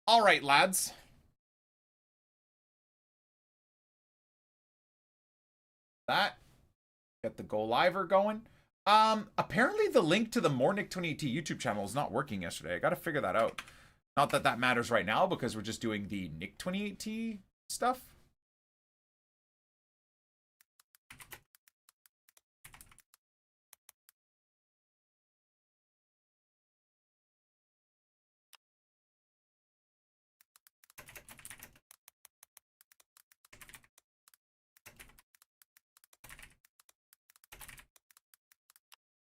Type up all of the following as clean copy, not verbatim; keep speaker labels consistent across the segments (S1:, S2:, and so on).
S1: All right, lads. That get the go liver going. Apparently the link to the more NICK28T YouTube channel is not working yesterday. I got to figure that out. Not that that matters right now because we're just doing the NICK28T stuff.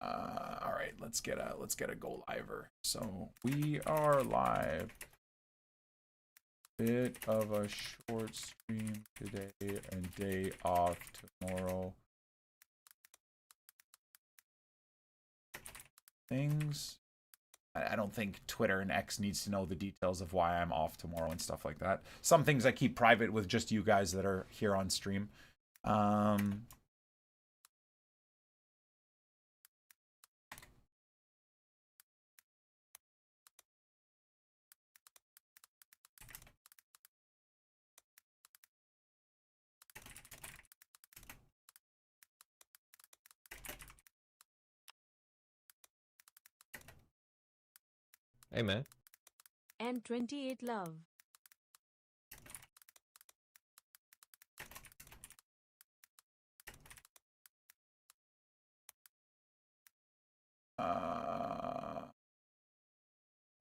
S1: All right, let's get a go liver. So we are live. Bit of a short stream today and day off tomorrow. Things. I don't think Twitter and X needs to know the details of why I'm off tomorrow and stuff like that. Some things I keep private with just you guys that are here on stream.
S2: Hey, man.
S3: N28 love.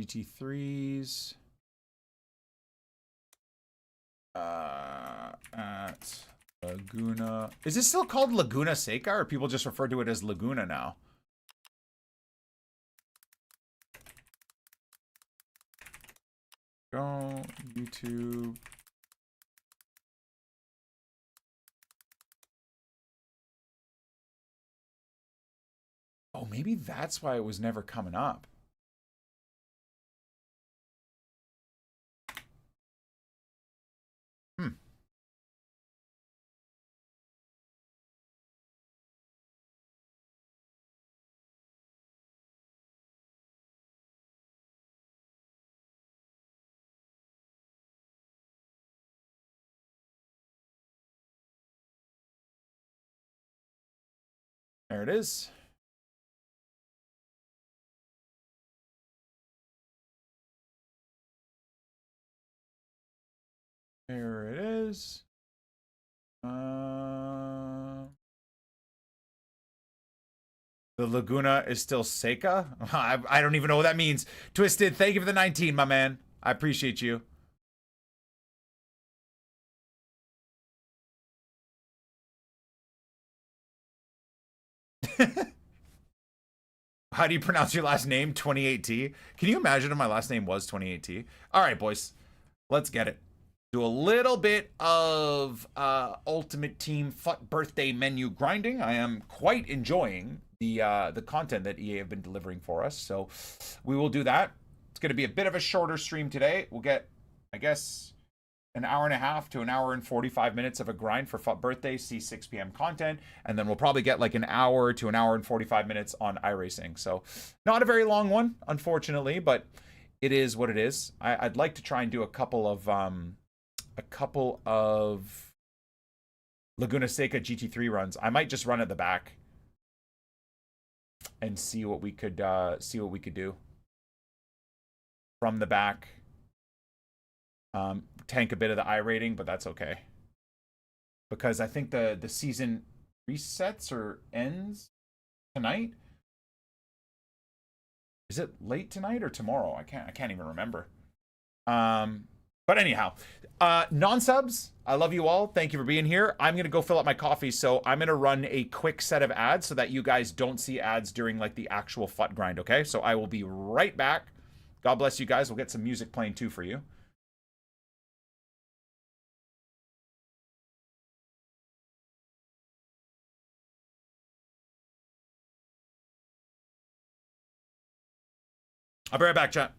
S1: GT3s. At Laguna. Is this still called Laguna Seca, or people just refer to it as Laguna now? Go YouTube. Oh, maybe that's why it was never coming up. There it is. There it is. The Laguna is still Seca? I don't even know what that means. Twisted, thank you for the 19, my man. I appreciate you. How do you pronounce your last name? 28T? Can you imagine if my last name was 28T? All right, boys. Let's get it. Do a little bit of Ultimate Team FUT birthday menu grinding. I am quite enjoying the content that EA have been delivering for us. So we will do that. It's going to be a bit of a shorter stream today. We'll get, I guess, an hour and a half to an hour and 45 minutes of a grind for FUT birthday, see 6 p.m. content, and then we'll probably get like an hour to an hour and 45 minutes on iRacing. So not a very long one, unfortunately, but it is what it is. I'd like to try and do a couple of Laguna Seca GT3 runs. I might just run at the back and see what we could do from the back. Tank a bit of the I rating, but that's okay. Because I think the season resets or ends tonight. Is it late tonight or tomorrow? I can't even remember. But anyhow, non-subs, I love you all. Thank you for being here. I'm going to go fill up my coffee, so I'm going to run a quick set of ads so that you guys don't see ads during like the actual FUT grind, okay? So I will be right back. God bless you guys. We'll get some music playing too for you. I'll be right back, chat.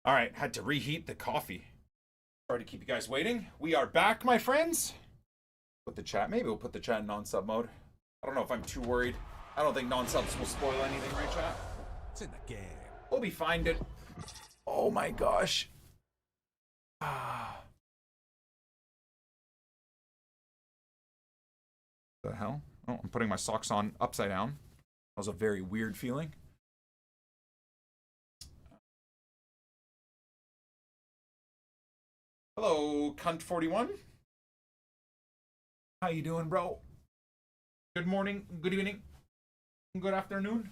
S1: All right, had to reheat the coffee. Sorry to keep you guys waiting. We are back, my friends. Put the chat. Maybe we'll put the chat in non-sub mode. I don't know if I'm too worried. I don't think non-subs will spoil anything, right, chat?
S4: It's in the game.
S1: We'll be fine, dude. Oh my gosh. Ah. The hell? Oh, I'm putting my socks on upside down. That was a very weird feeling. Hello, cunt41. How you doing, bro? Good morning, good evening, good afternoon.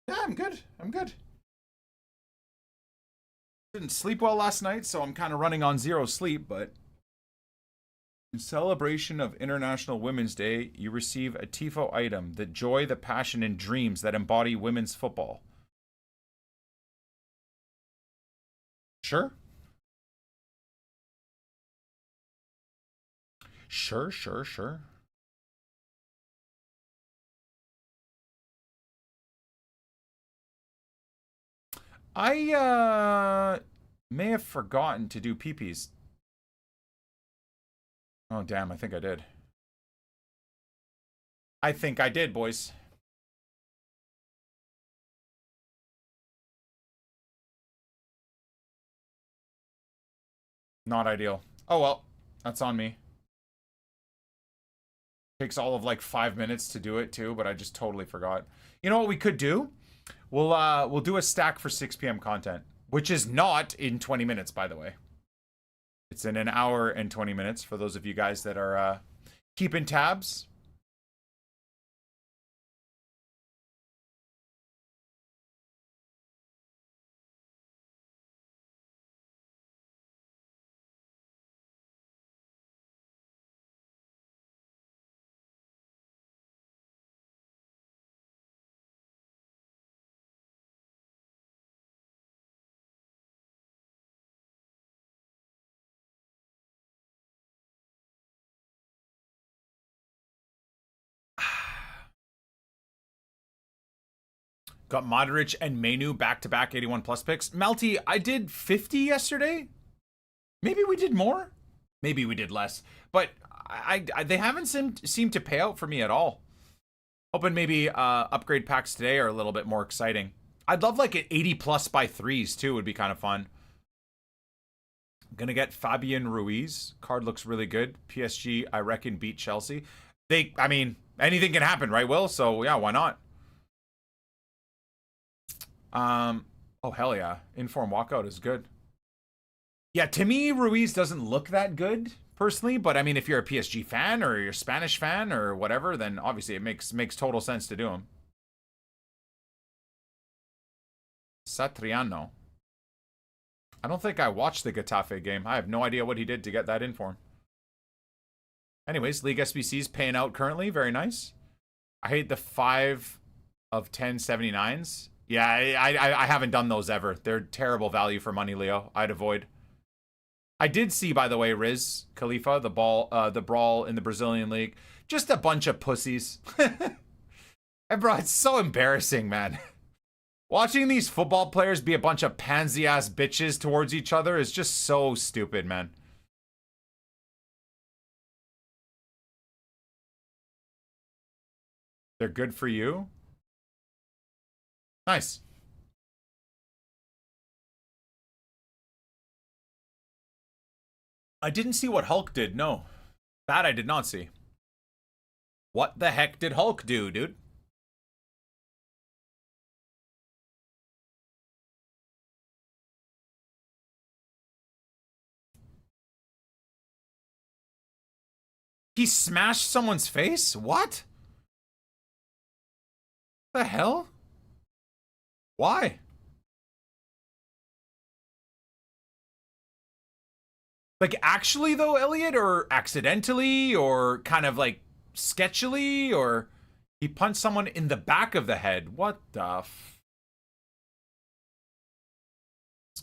S1: Yeah, I'm good. I'm good. Didn't sleep well last night, so I'm kind of running on zero sleep, but in celebration of International Women's Day, you receive a TIFO item, the joy, the passion, and dreams that embody women's football. Sure. Sure. I may have forgotten to do peepees. Oh damn, I think I did. I think I did, boys. Not ideal. Oh well, that's on me. Takes all of like 5 minutes to do it too, but I just totally forgot. You know what we could do? We'll do a stack for 6 p.m. content, which is not in 20 minutes, by the way. It's in an hour and 20 minutes for those of you guys that are keeping tabs. Got Modric and Mainu back-to-back 81 plus picks. Melty, I did 50 yesterday. Maybe we did more. Maybe we did less. But they haven't seemed to pay out for me at all. Hoping maybe upgrade packs today are a little bit more exciting. I'd love like an 80 plus by threes too. Would be kind of fun. Gonna get Fabian Ruiz. Card looks really good. PSG, I reckon, beat Chelsea. I mean, anything can happen, right, Will? So yeah, why not? Oh hell yeah. Inform walkout is good. Yeah, to me, Ruiz doesn't look that good, personally, but I mean, if you're a PSG fan or you're a Spanish fan or whatever, then obviously it makes total sense to do him. Satriano. I don't think I watched the Getafe game. I have no idea what he did to get that inform. Anyways, League SBC's paying out currently. Very nice. I hate the 5 of 10 79s. Yeah, I haven't done those ever. They're terrible value for money, Leo. I'd avoid. I did see, by the way, Riz Khalifa, the brawl in the Brazilian league. Just a bunch of pussies. And bro, it's so embarrassing, man. Watching these football players be a bunch of pansy-ass bitches towards each other is just so stupid, man. They're good for you? Nice. I didn't see what Hulk did, no. That I did not see. What the heck did Hulk do, dude? He smashed someone's face? What? The hell? Why? Like, actually, though, Elliot? Or accidentally? Or kind of, like, sketchily? Or he punched someone in the back of the head? What the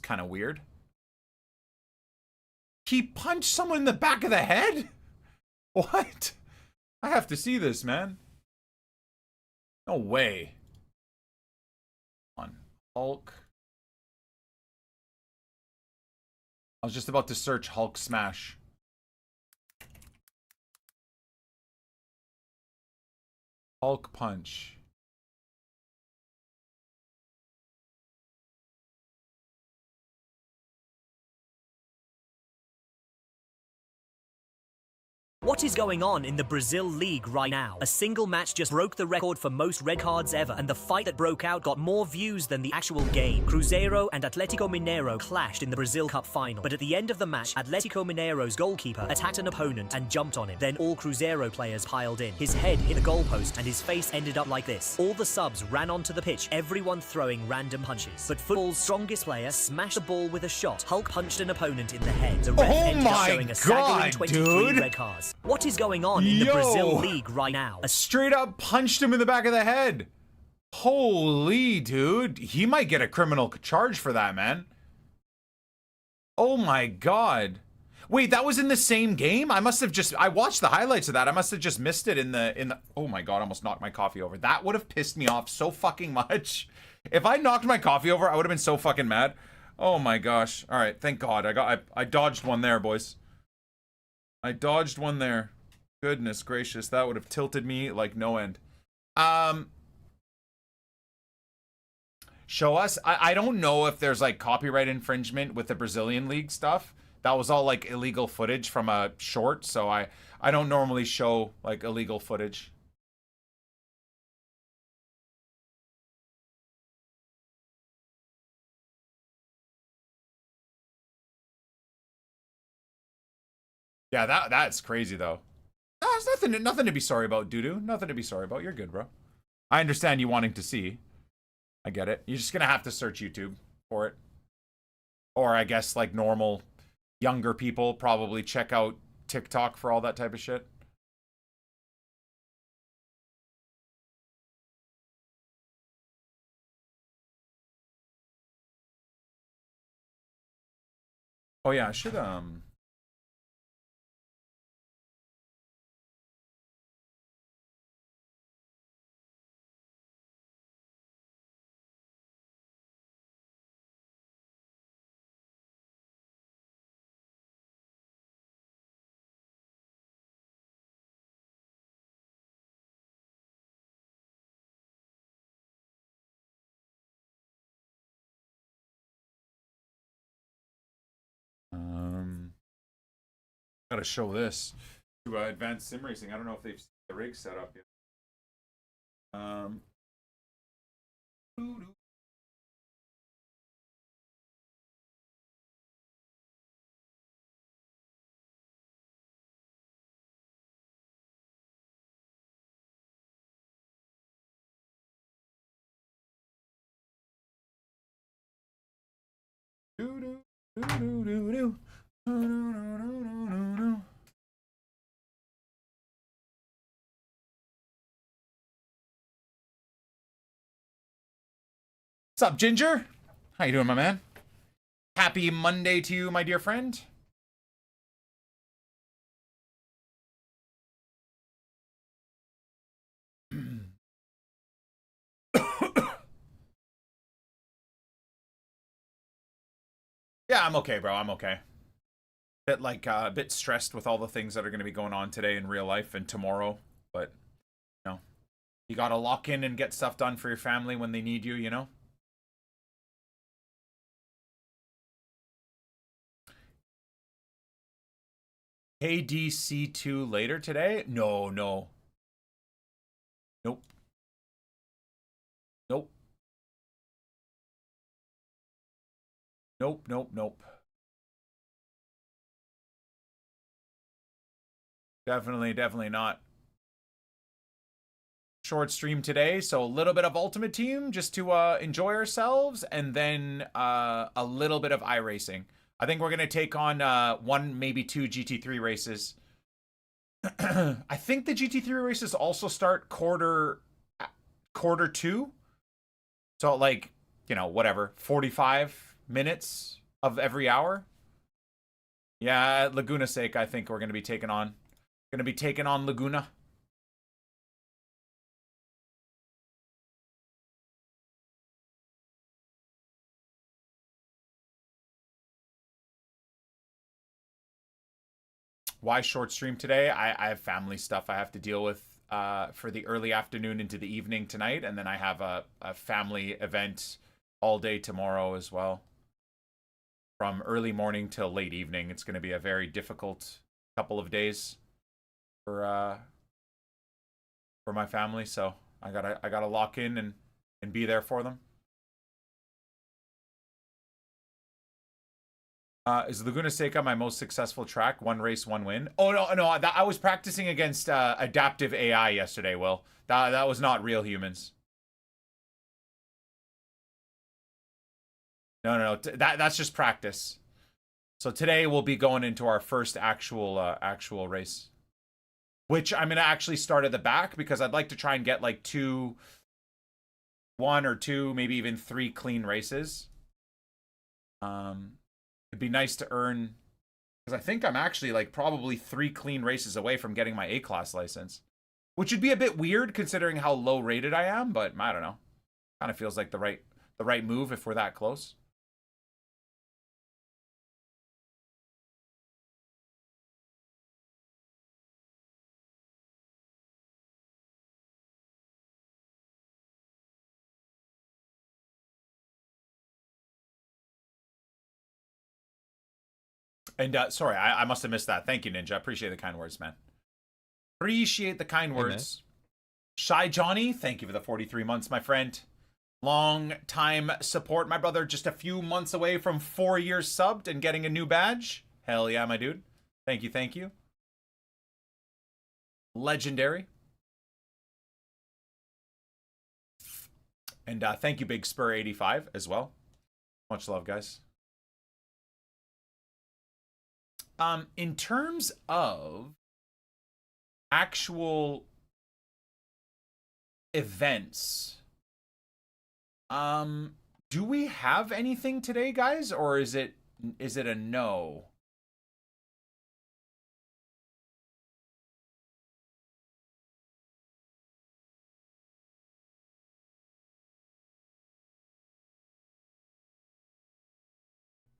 S1: kind of weird. He punched someone in the back of the head? What? I have to see this, man. No way. On Hulk. I was just about to search Hulk smash. Hulk punch.
S4: What is going on in the Brazil League right now? A single match just broke the record for most red cards ever, and the fight that broke out got more views than the actual game. Cruzeiro and Atlético Mineiro clashed in the Brazil Cup final, but at the end of the match, Atlético Mineiro's goalkeeper attacked an opponent and jumped on him. Then all Cruzeiro players piled in. His head hit the goalpost and his face ended up like this. All the subs ran onto the pitch, everyone throwing random punches. But football's strongest player smashed the ball with a shot. Hulk punched an opponent in the head. The ref ended up showing a staggering 23 red cards. What is going on in the Brazil League right now?
S1: Straight up punched him in the back of the head. Holy dude. He might get a criminal charge for that, man. Oh my god. Wait, that was in the same game? I watched the highlights of that. I must have just missed it in the oh my god, I almost knocked my coffee over. That would have pissed me off so fucking much. If I knocked my coffee over, I would have been so fucking mad. Oh my gosh. All right, thank god. I dodged one there, boys. I dodged one there. Goodness gracious, that would have tilted me like no end. Show us. I don't know if there's like copyright infringement with the Brazilian league stuff. That was all like illegal footage from a short, so I don't normally show like illegal footage. Yeah, that's crazy though. There's nothing to be sorry about, Doodoo. Nothing to be sorry about. You're good, bro. I understand you wanting to see. I get it. You're just gonna have to search YouTube for it. Or I guess like normal younger people probably check out TikTok for all that type of shit. Oh yeah, I should gotta show this to Advanced Sim Racing. I don't know if they've seen the rig set up yet. What's up, Ginger? How you doing, my man? Happy Monday to you, my dear friend. Yeah, I'm okay, bro. I'm okay. A bit stressed with all the things that are going to be going on today in real life and tomorrow, but you know, you got to lock in and get stuff done for your family when they need you, you know? KDC2 later today? No. Nope. Nope. Definitely not. Short stream today, so a little bit of Ultimate Team just to enjoy ourselves, and then a little bit of iRacing. I think we're going to take on one, maybe two GT3 races. I think the GT3 races also start quarter two. So like, you know, whatever, 45 minutes of every hour. Yeah, at Laguna's sake, I think we're going to be taking on Laguna. Why short stream today? I have family stuff I have to deal with for the early afternoon into the evening tonight, and then I have a family event all day tomorrow as well. From early morning till late evening. It's going to be a very difficult couple of days for my family, so I gotta lock in and be there for them. Is Laguna Seca my most successful track? 1 race, 1 win. Oh no, I was practicing against adaptive AI yesterday. Will that was not real humans. No, that's just practice. So today we'll be going into our first actual race, which I'm gonna actually start at the back because I'd like to try and get like 1 or 2, maybe even 3 clean races. It'd be nice to earn, because I think I'm actually like probably 3 clean races away from getting my A-class license, which would be a bit weird considering how low rated I am, but I don't know. Kind of feels like the right move if we're that close. And sorry, I must have missed that. Thank you, Ninja. Appreciate the kind words, man. Appreciate the kind words. Shy Johnny, thank you for the 43 months, my friend. Long time support, my brother. Just a few months away from 4 years subbed and getting a new badge. Hell yeah, my dude. Thank you. Legendary. And thank you, Big Spur 85 as well. Much love, guys. In terms of actual events, do we have anything today, guys, or is it a no?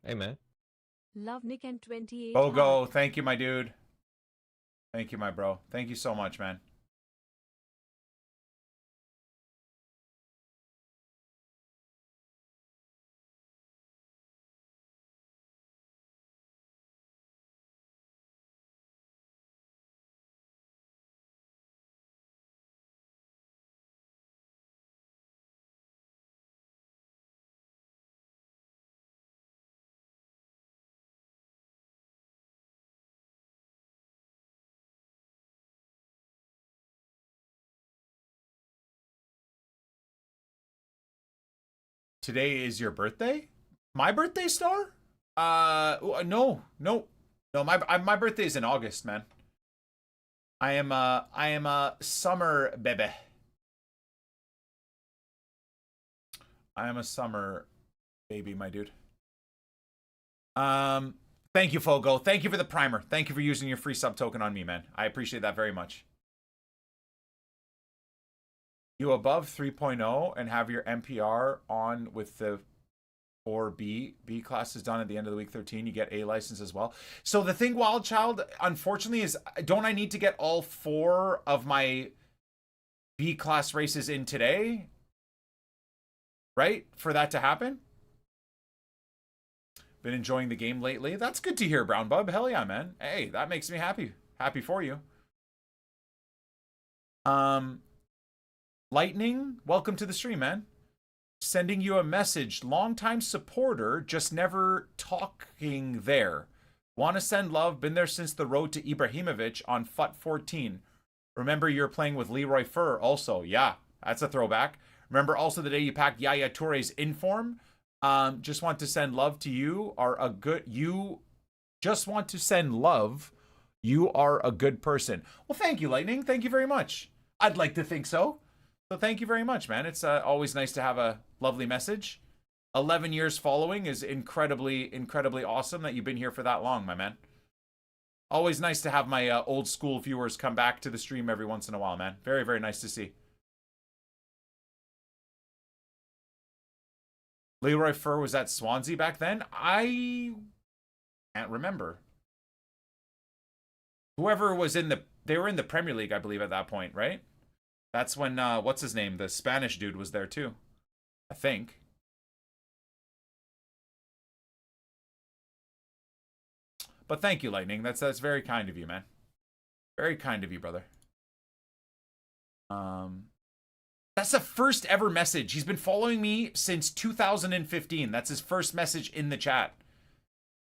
S2: Hey, man.
S3: Love Nick and 28.
S1: Bogo, thank you, my dude. Thank you, my bro. Thank you so much, man. Today is your birthday? My birthday, Star? No. My birthday is in August, man. I am a summer baby. I am a summer baby, my dude. Thank you, Fogo. Thank you for the primer. Thank you for using your free sub token on me, man. I appreciate that very much. You above 3.0 and have your MPR on with the 4B. B class is done at the end of the week 13. You get A license as well. So the thing, Wild Child, unfortunately, is don't I need to get all 4 of my B class races in today? Right? For that to happen? Been enjoying the game lately. That's good to hear, Brown Bub. Hell yeah, man. Hey, that makes me happy. Happy for you. Lightning, welcome to the stream, man. Sending you a message. Longtime supporter, just never talking there. Want to send love. Been there since the road to Ibrahimovic on FUT 14. Remember you're playing with Leroy Fur also. Yeah, that's a throwback. Remember also the day you packed Yaya Toure's inform. Just want to send love to you. Just want to send love. You are a good person. Well, thank you, Lightning. Thank you very much. I'd like to think so. So thank you very much, man. It's always nice to have a lovely message, 11 years following is incredibly, incredibly awesome that you've been here for that long, my man. Always nice to have my old school viewers come back to the stream every once in a while, man. Very, very nice to see. Leroy Fur was at Swansea back then? I can't remember. Whoever was in the... They were in the Premier League, I believe, at that point, right? That's when, what's his name? The Spanish dude was there, too. I think. But thank you, Lightning. That's very kind of you, man. Very kind of you, brother. That's the first ever message. He's been following me since 2015. That's his first message in the chat.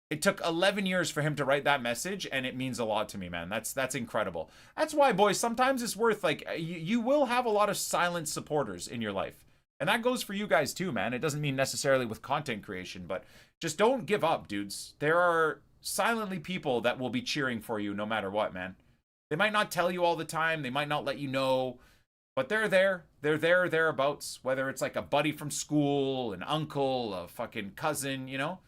S1: It took 11 years for him to write that message, and it means a lot to me, man. That's incredible. That's why, boys, sometimes it's worth, like, you will have a lot of silent supporters in your life. And that goes for you guys too, man. It doesn't mean necessarily with content creation, but just don't give up, dudes. There are silently people that will be cheering for you no matter what, man. They might not tell you all the time. They might not let you know. But they're there. They're there, thereabouts. Whether it's like a buddy from school, an uncle, a fucking cousin, you know?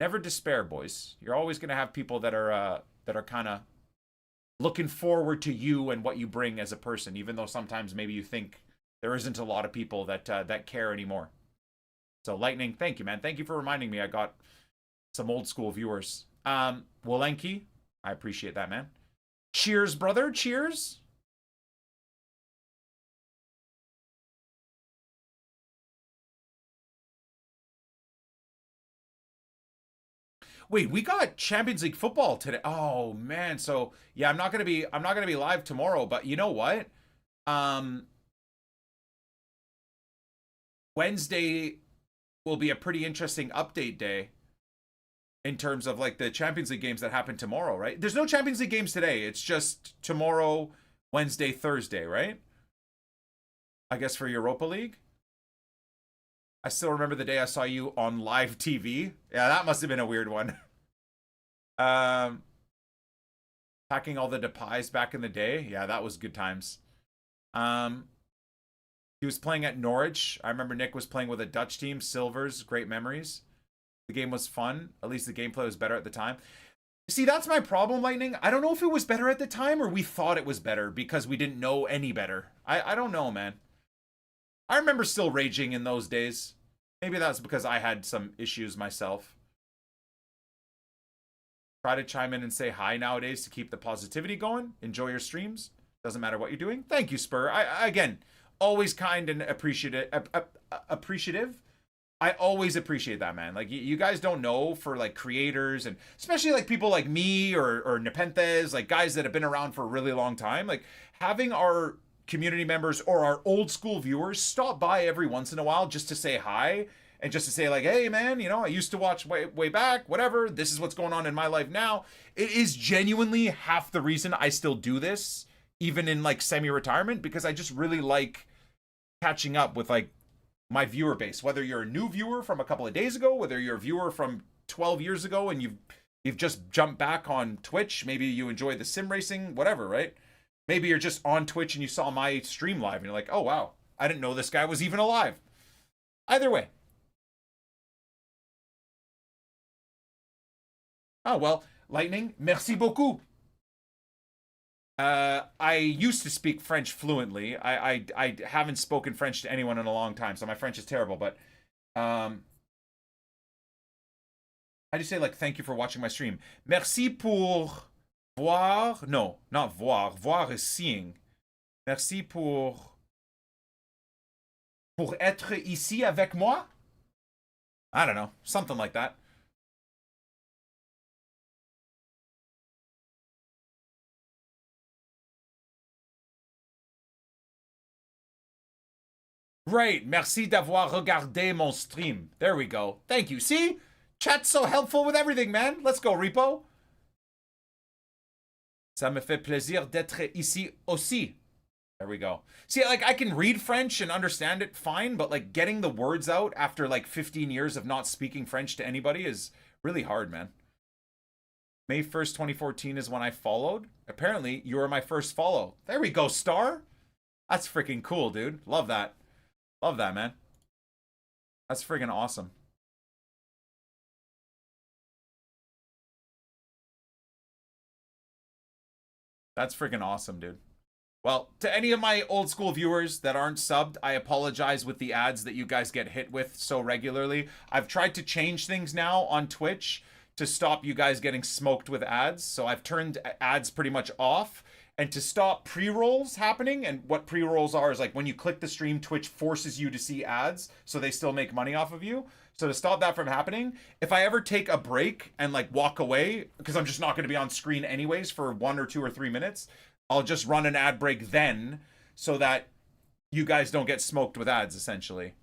S1: Never despair, boys. You're always going to have people that are kind of looking forward to you and what you bring as a person, even though sometimes maybe you think there isn't a lot of people that care anymore. So, Lightning, thank you, man. Thank you for reminding me. I got some old school viewers. Wolenki, I appreciate that, man. Cheers, brother. Cheers. Wait, we got Champions League football today. Oh man, so yeah, I'm not gonna be live tomorrow, but you know what? Wednesday will be a pretty interesting update day in terms of like the Champions League games that happen tomorrow, right? There's no Champions League games today. It's just tomorrow, Wednesday, Thursday, right? I guess for Europa League. I still remember the day I saw you on live TV. Yeah, that must have been a weird one. Packing all the Depays back in the day. Yeah, that was good times. He was playing at Norwich. I remember Nick was playing with a Dutch team, Silvers. Great memories. The game was fun. At least the gameplay was better at the time. See, that's my problem, Lightning. I don't know if it was better at the time or we thought it was better because we didn't know any better. I don't know, man. I remember still raging in those days. Maybe that's because I had some issues myself. Try to chime in and say hi nowadays to keep the positivity going. Enjoy your streams. Doesn't matter what you're doing. Thank you, Spur. Again, always kind and appreciative. I always appreciate that, man. Like, you guys don't know, for like creators and especially like people like me or Nepenthes, like guys that have been around for a really long time, like having our community members or our old school viewers stop by every once in a while just to say hi and just to say like, hey man, you know, I used to watch way back, whatever, this is what's going on in my life now. It is genuinely half the reason I still do this, even in like semi-retirement, because I just really like catching up with like my viewer base, whether you're a new viewer from a couple of days ago, whether you're a viewer from 12 years ago and you've just jumped back on Twitch, maybe you enjoy the sim racing, whatever, right? Maybe you're just on Twitch and you saw my stream live and you're like, oh, wow, I didn't know this guy was even alive. Either way. Oh, well, Lightning, merci beaucoup. I used to speak French fluently. I haven't spoken French to anyone in a long time, so my French is terrible, but how do you say, like, thank you for watching my stream? Merci pour... voir, no, not voir. Voir is seeing. Merci pour être ici avec moi? I don't know, something like that. Right, merci d'avoir regardé mon stream. There we go. Thank you. See? Chat's so helpful with everything, man. Let's go, Repo. Ça me fait plaisir d'être ici aussi. There we go. See, like, I can read French and understand it fine, but, like, getting the words out after, like, 15 years of not speaking French to anybody is really hard, man. May 1st, 2014 is when I followed. Apparently, you were my first follow. There we go, Star. That's freaking cool, dude. Love that. Love that, man. That's friggin' awesome. That's freaking awesome, dude. Well, to any of my old school viewers that aren't subbed, I apologize with the ads that you guys get hit with so regularly. I've tried to change things now on Twitch to stop you guys getting smoked with ads. So I've turned ads pretty much off. And to stop pre-rolls happening, and what pre-rolls are is like when you click the stream, Twitch forces you to see ads so they still make money off of you. So to stop that from happening, if I ever take a break and like walk away, because I'm just not going to be on screen anyways for 1 or 2 or 3 minutes, I'll just run an ad break then so that you guys don't get smoked with ads essentially.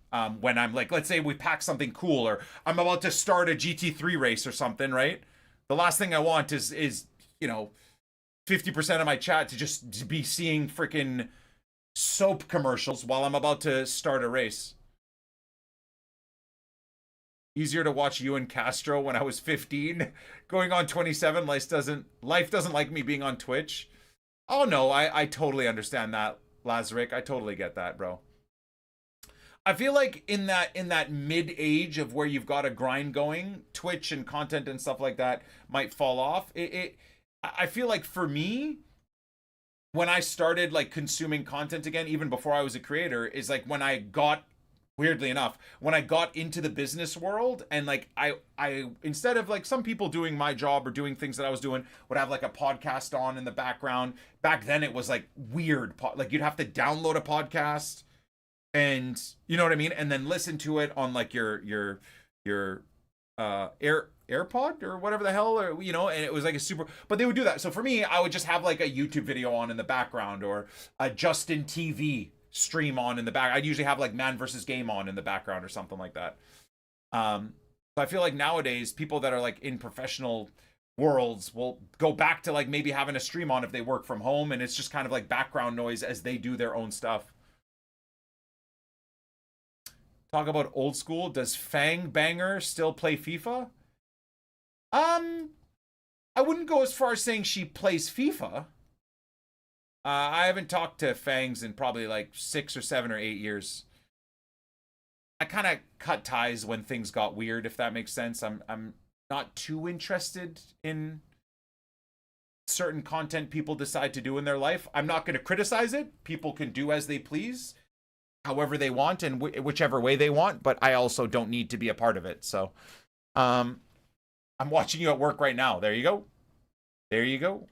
S1: When I'm like, let's say we pack something cool or I'm about to start a GT3 race or something, right? The last thing I want is you know, 50% of my chat to just be seeing freaking soap commercials while I'm about to start a race. Easier to watch you and Castro when I was 15. Going on 27, life doesn't like me being on Twitch. Oh no, I totally understand that, Lazarick. I totally get that, bro. I feel like in that mid-age of where you've got a grind going, Twitch and content and stuff like that might fall off. I feel like for me, when I started like consuming content again, even before I was a creator, is like when I got, weirdly enough, when I got into the business world and like I instead of like some people doing my job or doing things that I was doing would have like a podcast on in the background. Back then it was like weird, like you'd have to download a podcast and you know what I mean, and then listen to it on like your AirPod or whatever the hell, or you know, and it was like a super, but they would do that. So for me, I would just have like a YouTube video on in the background or a Justin TV stream on in the back. I'd usually have like Man versus Game on in the background or something like that. So I feel like nowadays people that are like in professional worlds will go back to like maybe having a stream on if they work from home and it's just kind of like background noise as they do their own stuff. Talk about old school. Does Fang Banger still play FIFA? I wouldn't go as far as saying she plays FIFA. I haven't talked to Fangs in probably like 6 or 7 or 8 years. I kind of cut ties when things got weird, if that makes sense. I'm not too interested in certain content people decide to do in their life. I'm not going to criticize it. People can do as they please, however they want and whichever way they want, but I also don't need to be a part of it. So, I'm watching you at work right now. There you go. There you go.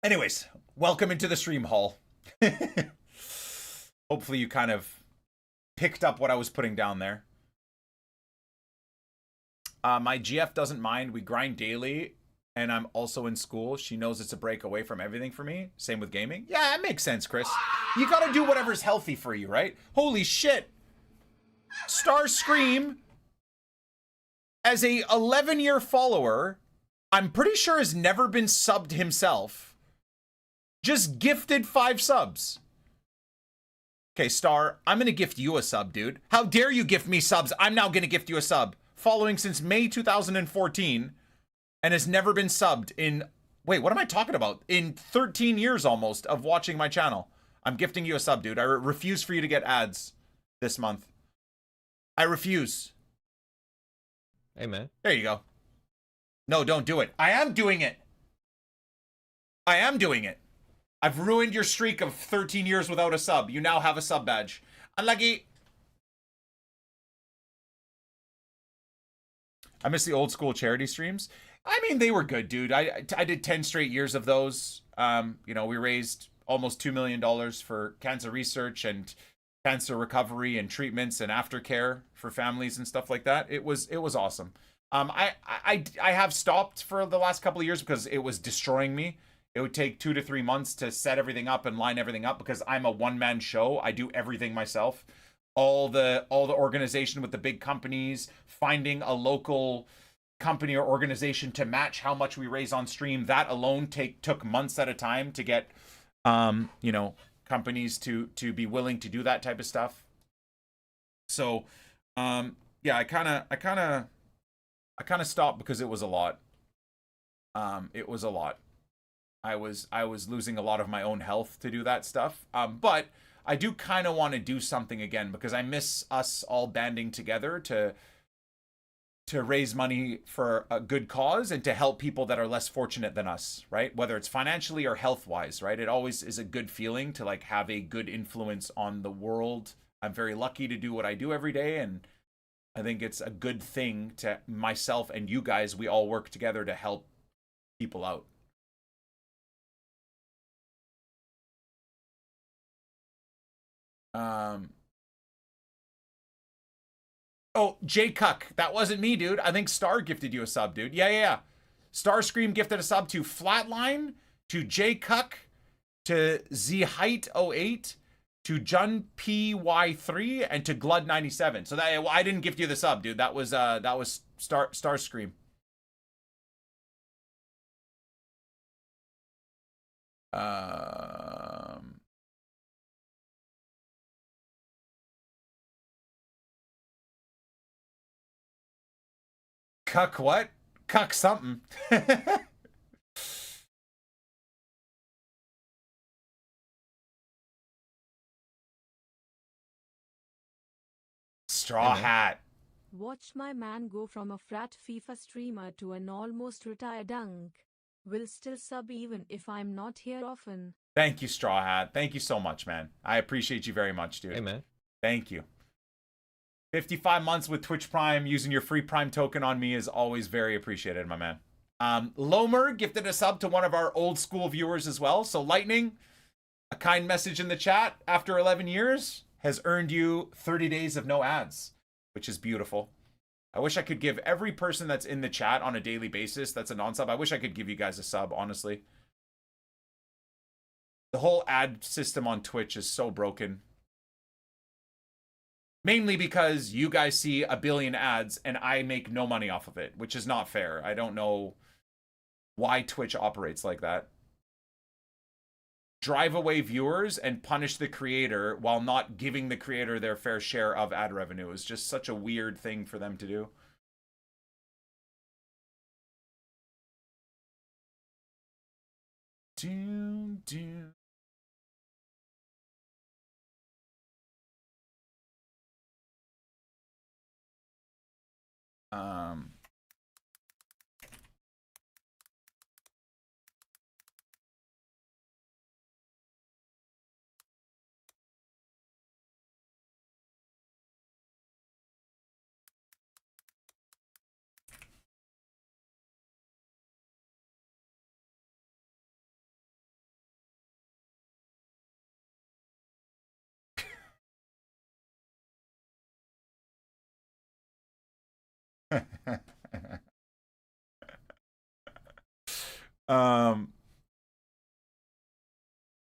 S1: Anyways, welcome into the stream hall. Hopefully you kind of picked up what I was putting down there. My GF doesn't mind. We grind daily. And I'm also in school. She knows it's a break away from everything for me. Same with gaming. Yeah, it makes sense, Chris. You gotta do whatever's healthy for you, right? Holy shit. Star Scream, as a 11-year follower, I'm pretty sure has never been subbed himself. Just gifted 5 subs. Okay, Star, I'm gonna gift you a sub, dude. How dare you gift me subs? I'm now gonna gift you a sub. Following since May 2014. And has never been subbed in, wait, what am I talking about? In 13 years almost of watching my channel. I'm gifting you a sub, dude. I refuse for you to get ads this month. I refuse.
S2: Hey, man.
S1: There you go. No, don't do it. I am doing it. I am doing it. I've ruined your streak of 13 years without a sub. You now have a sub badge. Unlucky. I miss the old school charity streams. I mean, they were good, dude. I did 10 straight years of those. You know, we raised almost $2 million for cancer research and cancer recovery and treatments and aftercare for families and stuff like that. It was awesome. I have stopped for the last couple of years because it was destroying me. It would take 2 to 3 months to set everything up and line everything up because I'm a one-man show. I do everything myself. All the organization with the big companies, finding a local company or organization to match how much we raise on stream, that alone took months at a time to get you know, companies to be willing to do that type of stuff. So yeah, I kind of stopped because it was a lot. It was a lot. I was losing a lot of my own health to do that stuff. But I do kind of want to do something again because I miss us all banding together to raise money for a good cause and to help people that are less fortunate than us, right? Whether it's financially or health-wise, right? It always is a good feeling to like have a good influence on the world. I'm very lucky to do what I do every day, and I think it's a good thing to myself and you guys, we all work together to help people out. Oh, Jay Cuck. That wasn't me, dude. I think Star gifted you a sub, dude. Yeah. Starscream gifted a sub to Flatline, to Jay Cuck, to Z Height 08, to Jun PY3, and to Glud 97. So that I didn't gift you the sub, dude. That was Starscream. Cuck what? Cuck something. Straw hat.
S3: Watched my man go from a frat FIFA streamer to an almost retired dunk. Will still sub even if I'm not here often.
S1: Thank you, Straw Hat. Thank you so much, man. I appreciate you very much, dude.
S2: Hey, man.
S1: Thank you. 55 months with Twitch Prime. Using your free Prime token on me is always very appreciated, my man. Lomer gifted a sub to one of our old school viewers as well. So Lightning, a kind message in the chat after 11 years has earned you 30 days of no ads, which is beautiful. I wish I could give every person that's in the chat on a daily basis that's a non-sub. I wish I could give you guys a sub, honestly. The whole ad system on Twitch is so broken. Mainly because you guys see a billion ads and I make no money off of it, which is not fair. I don't know why Twitch operates like that. Drive away viewers and punish the creator while not giving the creator their fair share of ad revenue is just such a weird thing for them to do.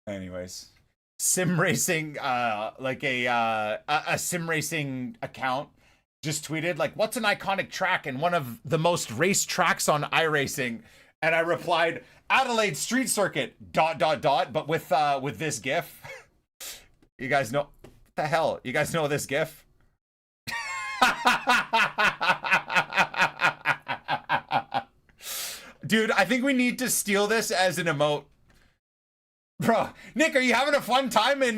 S1: Anyways, sim racing, like a sim racing account just tweeted like, "What's an iconic track and one of the most raced tracks on iRacing?" And I replied, "Adelaide Street Circuit ... but with this GIF." You guys know what the hell? You guys know this GIF? Dude, I think we need to steal this as an emote. Bro, Nick, are you having a fun time in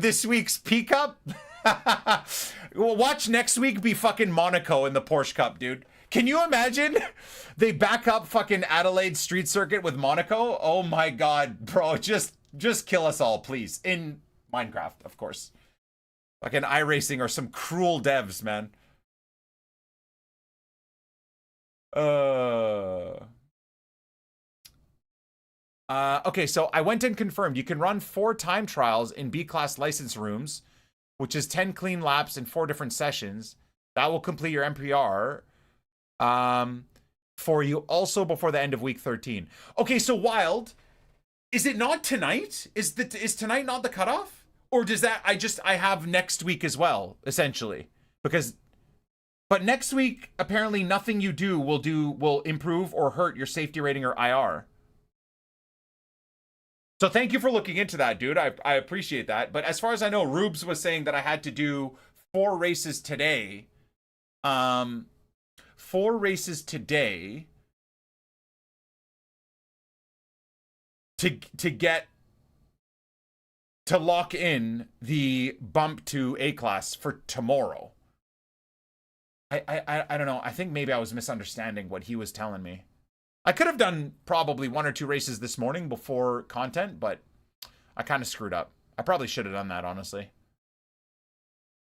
S1: this week's P Cup? Well, watch next week be fucking Monaco in the Porsche Cup, dude. Can you imagine? They back up fucking Adelaide Street Circuit with Monaco. Oh my god, bro, just kill us all, please. In Minecraft, of course. Fucking iRacing or some cruel devs, man. Okay, so I went and confirmed. You can run 4 time trials in B-class license rooms, which is 10 clean laps in 4 different sessions. That will complete your MPR for you also before the end of week 13. Okay, so Wild, is it not tonight? Is tonight not the cutoff? Or does that, I have next week as well, essentially. But next week, apparently nothing you do will improve or hurt your safety rating or IR. So thank you for looking into that, dude. I appreciate that. But as far as I know, Rubes was saying that I had to do 4 races today. 4 races today. to lock in the bump to A class for tomorrow. I don't know. I think maybe I was misunderstanding what he was telling me. I could have done probably 1 or 2 races this morning before content, but I kind of screwed up. I probably should have done that, honestly.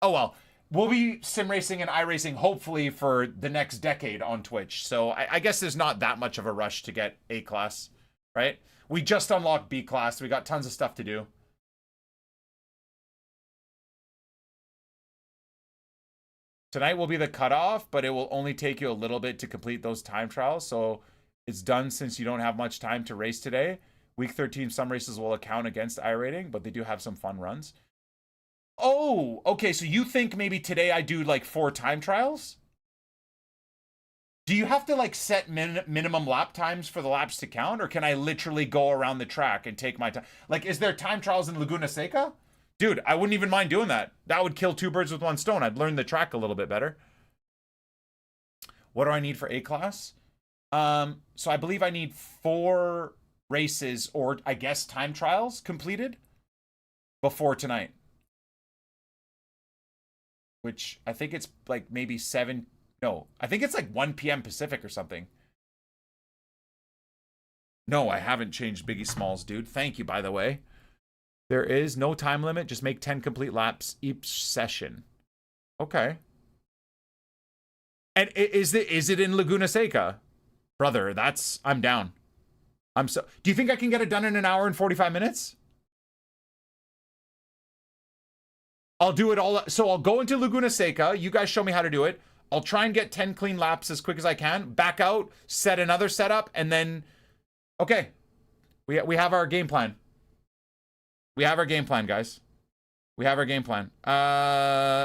S1: Oh well. We'll be sim racing and iRacing hopefully for the next decade on Twitch. So I guess there's not that much of a rush to get A class, right? We just unlocked B class. We got tons of stuff to do. Tonight will be the cutoff, but it will only take you a little bit to complete those time trials. So it's done since you don't have much time to race today. Week 13, some races will account against iRating, but they do have some fun runs. Oh, okay. So you think maybe today I do like 4 time trials? Do you have to like set minimum lap times for the laps to count? Or can I literally go around the track and take my time? Like, is there time trials in Laguna Seca? Dude, I wouldn't even mind doing that. That would kill 2 birds with 1 stone. I'd learn the track a little bit better. What do I need for A class? So I believe I need 4 races or I guess time trials completed before tonight. Which I think it's like maybe 7. No, I think it's like 1 p.m. Pacific or something. No, I haven't changed Biggie Smalls, dude. Thank you, by the way. There is no time limit. Just make 10 complete laps each session. Okay. And is it in Laguna Seca? Brother, I'm down. Do you think I can get it done in an hour and 45 minutes? I'll do it all. So I'll go into Laguna Seca. You guys show me how to do it. I'll try and get 10 clean laps as quick as I can. Back out, set another setup, and then... Okay. We have our game plan. We have our game plan, guys. We have our game plan.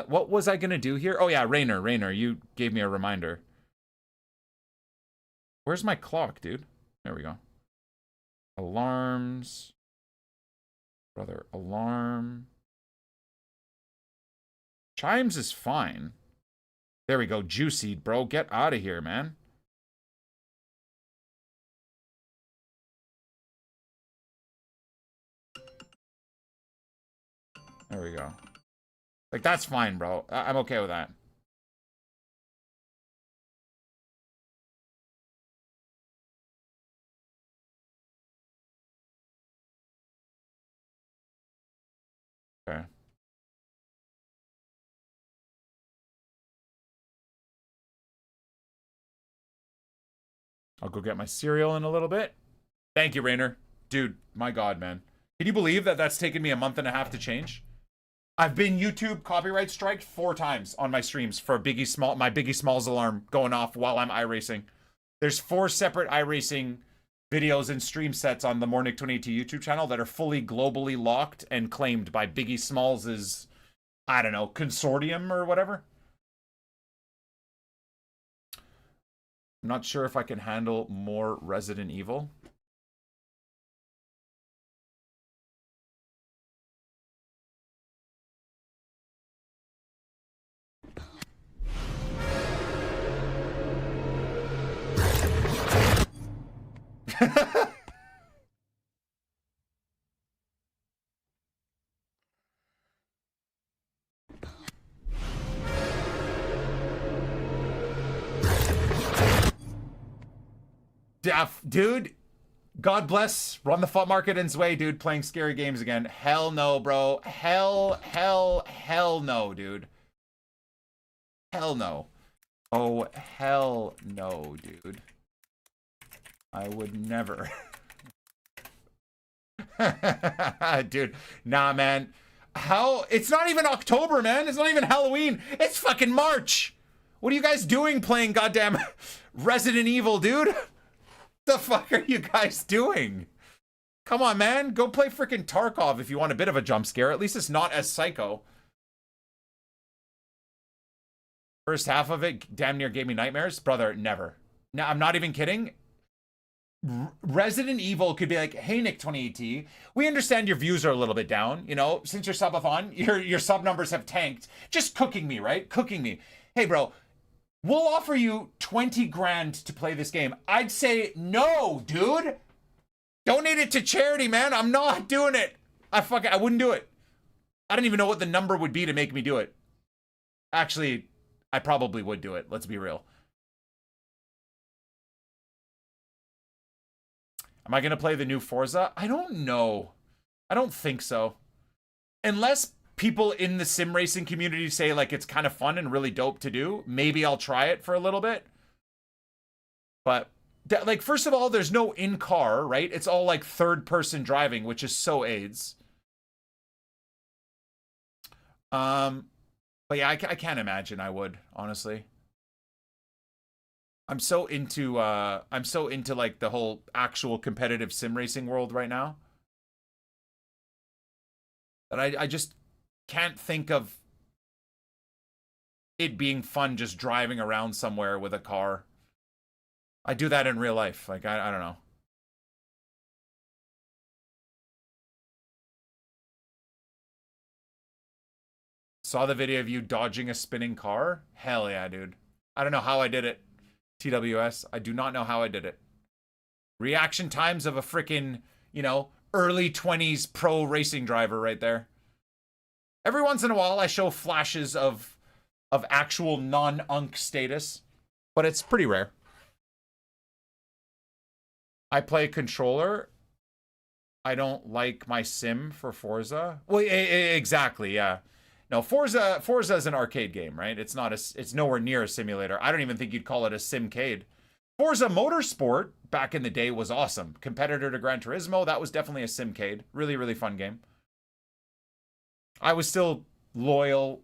S1: What was I going to do here? Oh, yeah, Rainer, you gave me a reminder. Where's my clock, dude? There we go. Alarms. Brother, alarm. Chimes is fine. There we go. Juicy, bro. Get out of here, man. There we go. Like, that's fine, bro. I'm okay with that. Okay. I'll go get my cereal in a little bit. Thank you, Rainer. Dude, my God, man. Can you believe that that's taken me a month and a half to change? I've been YouTube copyright striked 4 times on my streams for my Biggie Smalls alarm going off while I'm iRacing. There's 4 separate iRacing videos and stream sets on the NICK28T YouTube channel that are fully globally locked and claimed by Biggie Smalls' I don't know, consortium or whatever. I'm not sure if I can handle more Resident Evil. Dude, God bless. Run the FUT market in Zway, dude. Playing scary games again. Hell no, bro. Hell no, dude. Hell no. Oh, hell no, dude. I would never. Dude, nah, man. How? It's not even October, man. It's not even Halloween. It's fucking March. What are you guys doing playing goddamn Resident Evil, dude? The fuck are you guys doing? Come on, man. Go play freaking Tarkov if you want a bit of a jump scare. At least it's not as psycho. First half of it damn near gave me nightmares. Brother, never. No, I'm not even kidding. Resident Evil could be like, hey, NICK28T, we understand your views are a little bit down. You know, since your subathon, your sub numbers have tanked. Just cooking me, right? Cooking me. Hey, bro. We'll offer you 20 grand to play this game. I'd say, no, dude. Donate it to charity, man. I'm not doing it. I wouldn't do it. I don't even know what the number would be to make me do it. Actually, I probably would do it. Let's be real. Am I going to play the new Forza? I don't know. I don't think so. Unless people in the sim racing community say like it's kind of fun and really dope to do, maybe I'll try it for a little bit. But like, first of all, there's no in-car, right? It's all like third-person driving, which is so AIDS. But yeah, I can't imagine I would, honestly. I'm so into like the whole actual competitive sim racing world right now that I just can't think of it being fun just driving around somewhere with a car. I do that in real life. Like, I don't know. Saw the video of you dodging a spinning car? Hell yeah, dude. I don't know how I did it. TWS. I do not know how I did it. Reaction times of a freaking, you know, early 20s pro racing driver right there. Every once in a while I show flashes of actual non-unk status, but it's pretty rare. I play controller. I don't like my sim for Forza. Well, exactly, yeah. No, Forza is an arcade game, right? It's not it's nowhere near a simulator. I don't even think you'd call it a simcade. Forza Motorsport back in the day was awesome. Competitor to Gran Turismo, that was definitely a simcade. Really, really fun game. I was still loyal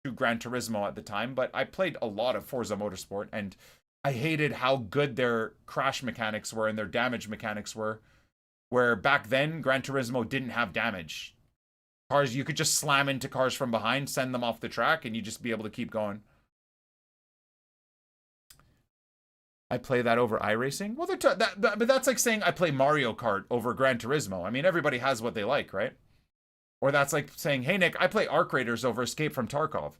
S1: to Gran Turismo at the time, but I played a lot of Forza Motorsport, and I hated how good their crash mechanics were and their damage mechanics were, where back then Gran Turismo didn't have damage. Cars, you could just slam into cars from behind, send them off the track, and you just be able to keep going. I play that over iRacing? Well, but that's like saying I play Mario Kart over Gran Turismo. I mean, everybody has what they like, right? Or that's like saying, hey, Nick, I play Arc Raiders over Escape from Tarkov.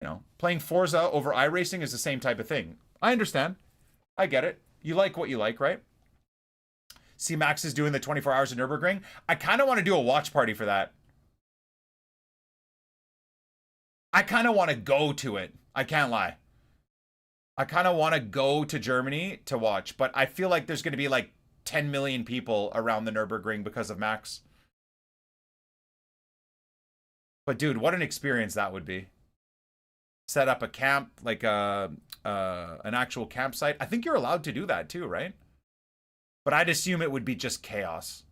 S1: You know, playing Forza over iRacing is the same type of thing. I understand. I get it. You like what you like, right? See, Max is doing the 24 hours of Nürburgring. I kind of want to do a watch party for that. I kind of want to go to it. I can't lie. I kind of want to go to Germany to watch, but I feel like there's going to be like 10 million people around the Nürburgring because of Max. But dude, what an experience that would be. Set up a camp, like an actual campsite. I think you're allowed to do that too, right? But I'd assume it would be just chaos.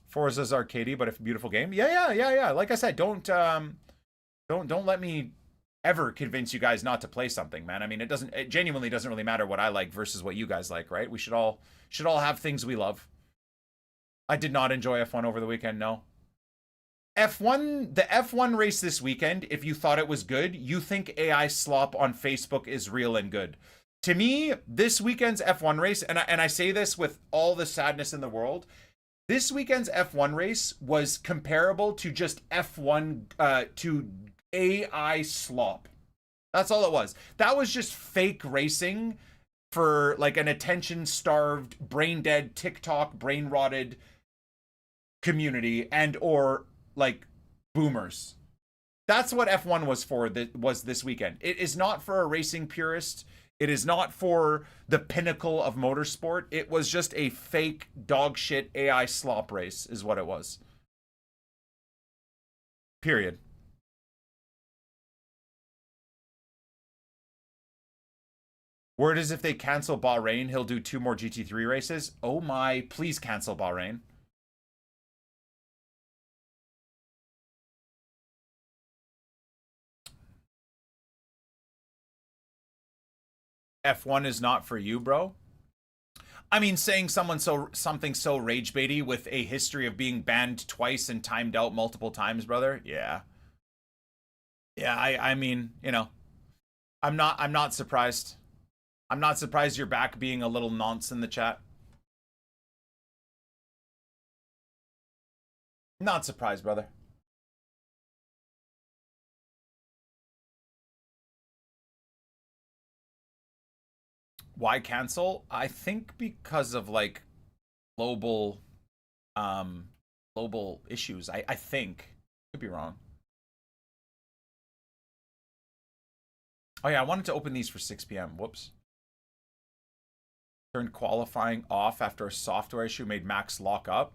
S1: Forza's arcadey, but a beautiful game. Yeah. Like I said, don't let me ever convince you guys not to play something, man. I mean, it genuinely doesn't really matter what I like versus what you guys like, right? We should all have things we love. I did not enjoy F1 over the weekend, no. The F1 race this weekend, if you thought it was good, you think AI slop on Facebook is real and good. To me, this weekend's F1 race, and I say this with all the sadness in the world, this weekend's F1 race was comparable to just F1 to AI slop. That's all it was. That was just fake racing for like an attention-starved, brain-dead, TikTok, brain-rotted community and or like boomers. That's what F1 was for. That was this weekend. It is not for a racing purist. It is not for the pinnacle of motorsport. It was just a fake dog shit AI slop race is what it was. Period. Word is if they cancel Bahrain, he'll do 2 more GT3 races. Oh my, please cancel Bahrain. F1 is not for you, bro. I mean, saying something so rage baity with a history of being banned twice and timed out multiple times, brother. Yeah. Yeah, I mean, you know, I'm not surprised. I'm not surprised you're back being a little nonce in the chat. Not surprised, brother. Why cancel? I think because of like global issues. I think. Could be wrong. Oh yeah, I wanted to open these for 6 p.m. Whoops. Turned qualifying off after a software issue made Max lock up.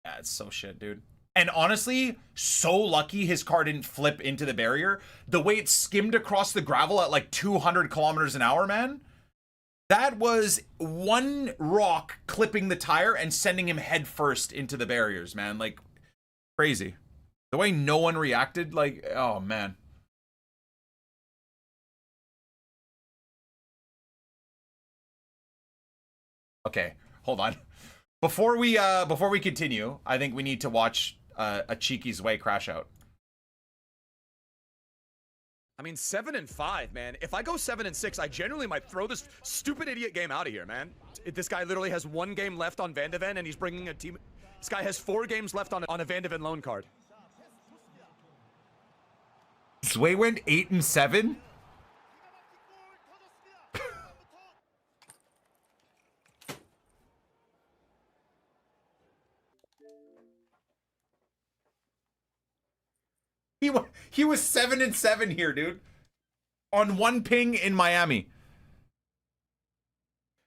S1: Yeah, it's so shit, dude. And honestly, so lucky his car didn't flip into the barrier. The way it skimmed across the gravel at like 200 kilometers an hour, man. That was one rock clipping the tire and sending him headfirst into the barriers, man. Like, crazy. The way no one reacted, like, oh, man. Okay, hold on. Before we continue, I think we need to watch a cheeky Zwei crash out.
S5: I mean, 7 and 5, man. If I go 7 and 6, I genuinely might throw this stupid idiot game out of here, man. This guy literally has 1 game left on Van de Ven, and he's bringing a team. This guy has 4 games left on a Van de Ven loan card.
S1: Zwei went 8 and 7. He was 7 and 7 here, dude. On 1 ping in Miami.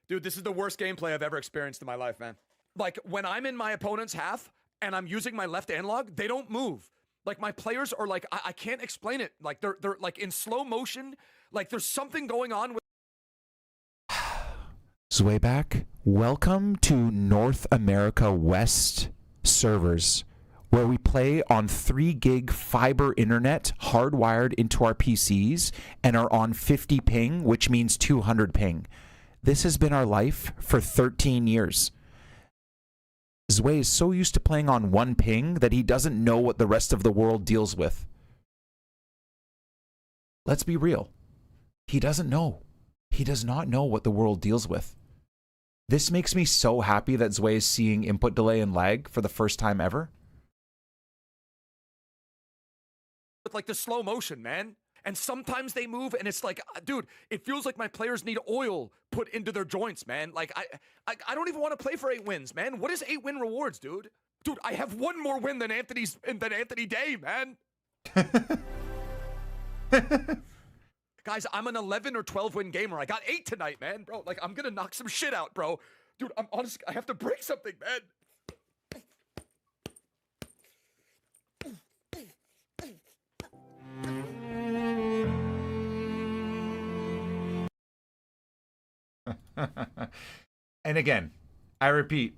S5: Dude, this is the worst gameplay I've ever experienced in my life, man. Like, when I'm in my opponent's half and I'm using my left analog, they don't move. Like, my players are like, I can't explain it. Like, they're like in slow motion. Like, there's something going on with...
S1: Zwayback, welcome to North America West servers, where we play on 3 gig fiber internet hardwired into our PCs and are on 50 ping, which means 200 ping. This has been our life for 13 years. Zwei is so used to playing on 1 ping that he doesn't know what the rest of the world deals with. Let's be real. He doesn't know. He does not know what the world deals with. This makes me so happy that Zwei is seeing input delay and lag for the first time ever.
S5: With like the slow motion, man. And sometimes they move and it's like, dude, it feels like my players need oil put into their joints, man. Like, I don't even want to play for 8 wins, man. What is 8 win rewards, dude? Dude, I have 1 more win than Anthony Day, man. Guys, I'm an 11 or 12 win gamer. I got 8 tonight, man, bro. Like, I'm gonna knock some shit out, bro. Dude, I'm honest. I have to break something, man.
S1: And again, I repeat,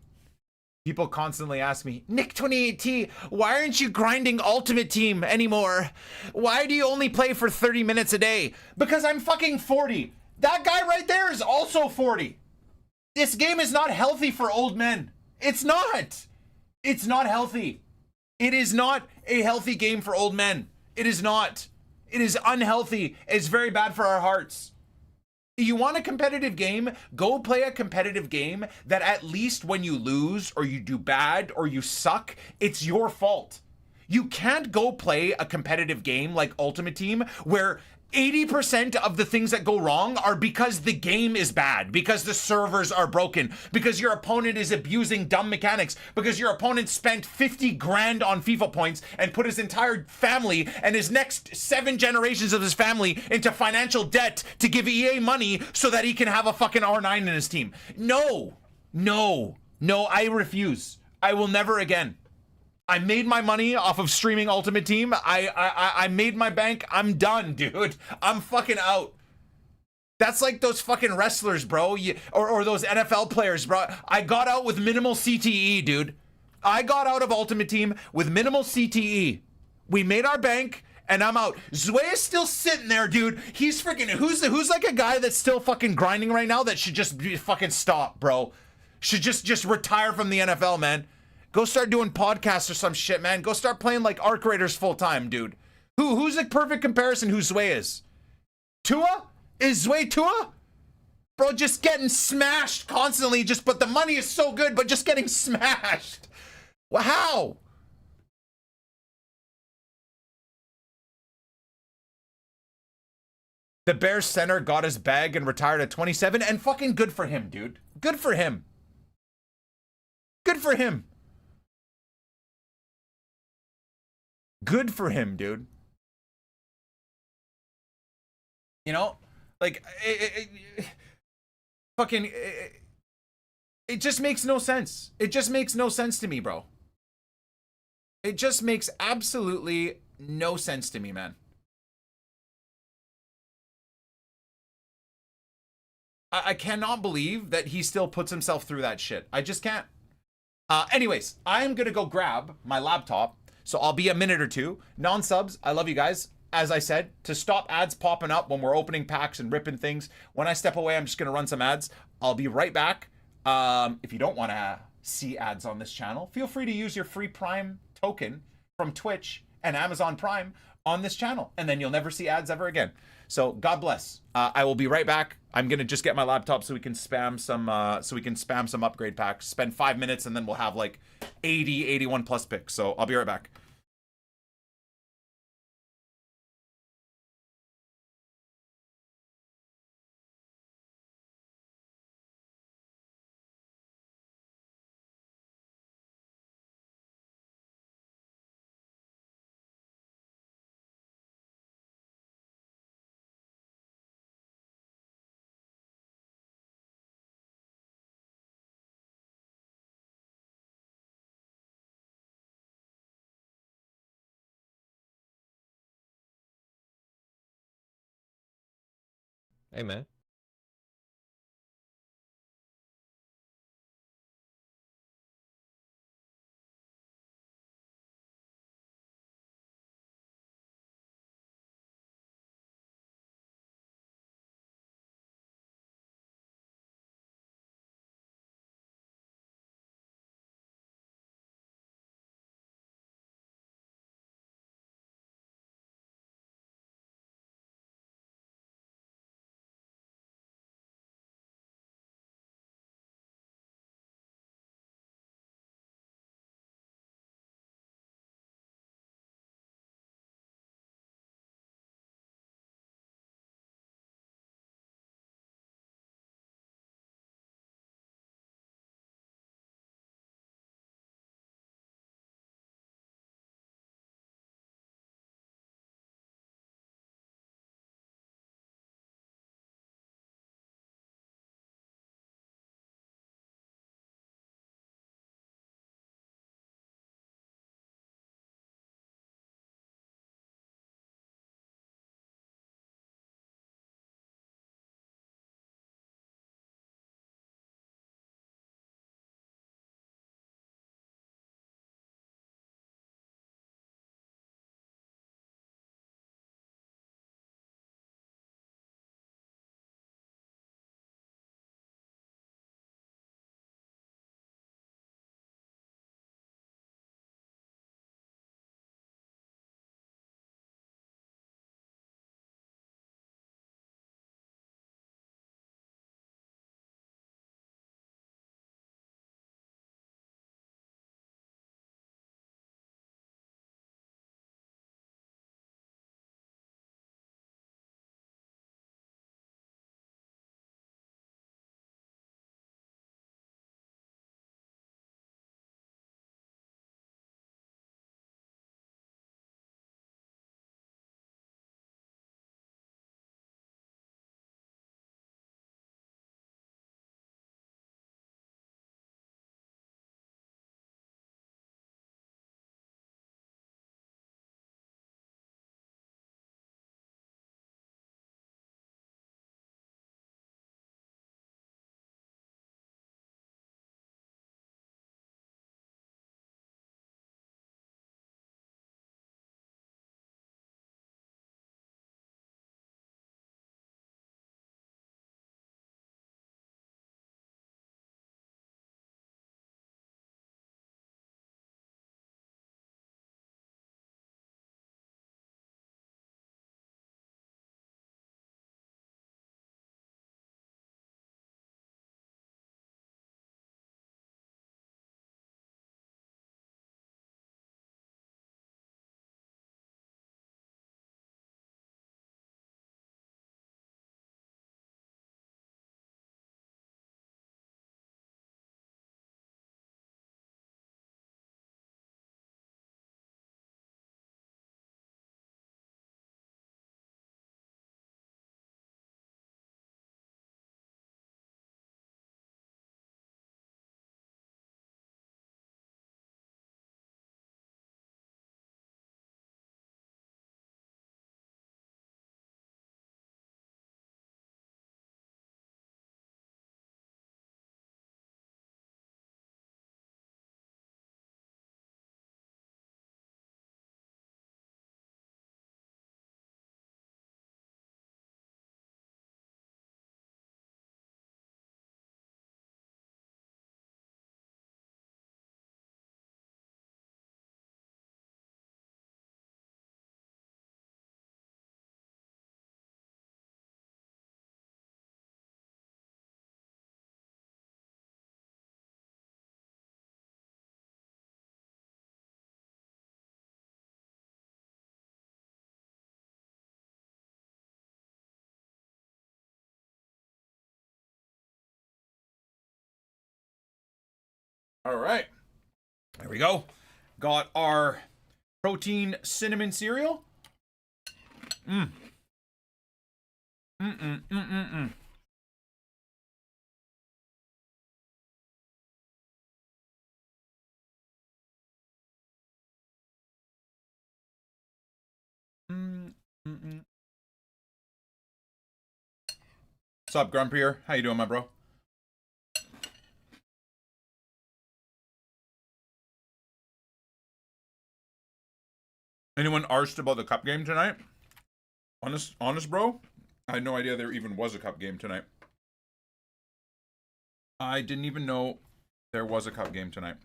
S1: people constantly ask me, NICK28T, why aren't you grinding Ultimate Team anymore? Why do you only play for 30 minutes a day? Because I'm fucking 40. That guy right there is also 40. This game is not healthy for old men. It's not. It's not healthy. It is not a healthy game for old men. It is not. It is unhealthy. It's very bad for our hearts. You want a competitive game? Go play a competitive game that at least when you lose or you do bad or you suck, it's your fault. You can't go play a competitive game like Ultimate Team where 80% of the things that go wrong are because the game is bad, because the servers are broken, because your opponent is abusing dumb mechanics, because your opponent spent 50 grand on FIFA points and put his entire family and his next 7 generations of his family into financial debt to give EA money so that he can have a fucking R9 in his team. No, I refuse. I will never again. I made my money off of streaming Ultimate Team. I made my bank. I'm done, dude. I'm fucking out. That's like those fucking wrestlers, bro. Or those NFL players, bro. I got out with minimal CTE, dude. I got out of Ultimate Team with minimal CTE. We made our bank, and I'm out. Zwei is still sitting there, dude. He's freaking... Who's like a guy that's still fucking grinding right now that should just fucking stop, bro? Should just retire from the NFL, man. Go start doing podcasts or some shit, man. Go start playing like Arc Raiders full time, dude. Who's the perfect comparison who Zwei is? Tua? Is Zwei Tua? Bro, just getting smashed constantly, but the money is so good, but just getting smashed. Well, how? The Bears center got his bag and retired at 27, and fucking good for him, dude. Good for him. Good for him. Good for him, dude. You know, like, it just makes no sense. It just makes no sense to me, bro. It just makes absolutely no sense to me, man. I cannot believe that he still puts himself through that shit. I just can't. Anyways, I'm gonna go grab my laptop, so I'll be a minute or two. Non-subs, I love you guys. As I said, to stop ads popping up when we're opening packs and ripping things. When I step away, I'm just gonna run some ads. I'll be right back. If you don't want to see ads on this channel, feel free to use your free Prime token from Twitch and Amazon Prime on this channel, and then you'll never see ads ever again. So God bless. I will be right back. I'm gonna just get my laptop so we can spam some upgrade packs. Spend 5 minutes and then we'll have like 80, 81 plus picks. So I'll be right back.
S2: Hey, man.
S1: All right. There we go. Got our protein cinnamon cereal. Mm. Mm-mm, mm-mm-mm. Mm-mm. What's up, Grumpier? How you doing, my bro? Anyone arsed about the cup game tonight? Honest, bro? I had no idea there even was a cup game tonight. I didn't even know there was a cup game tonight.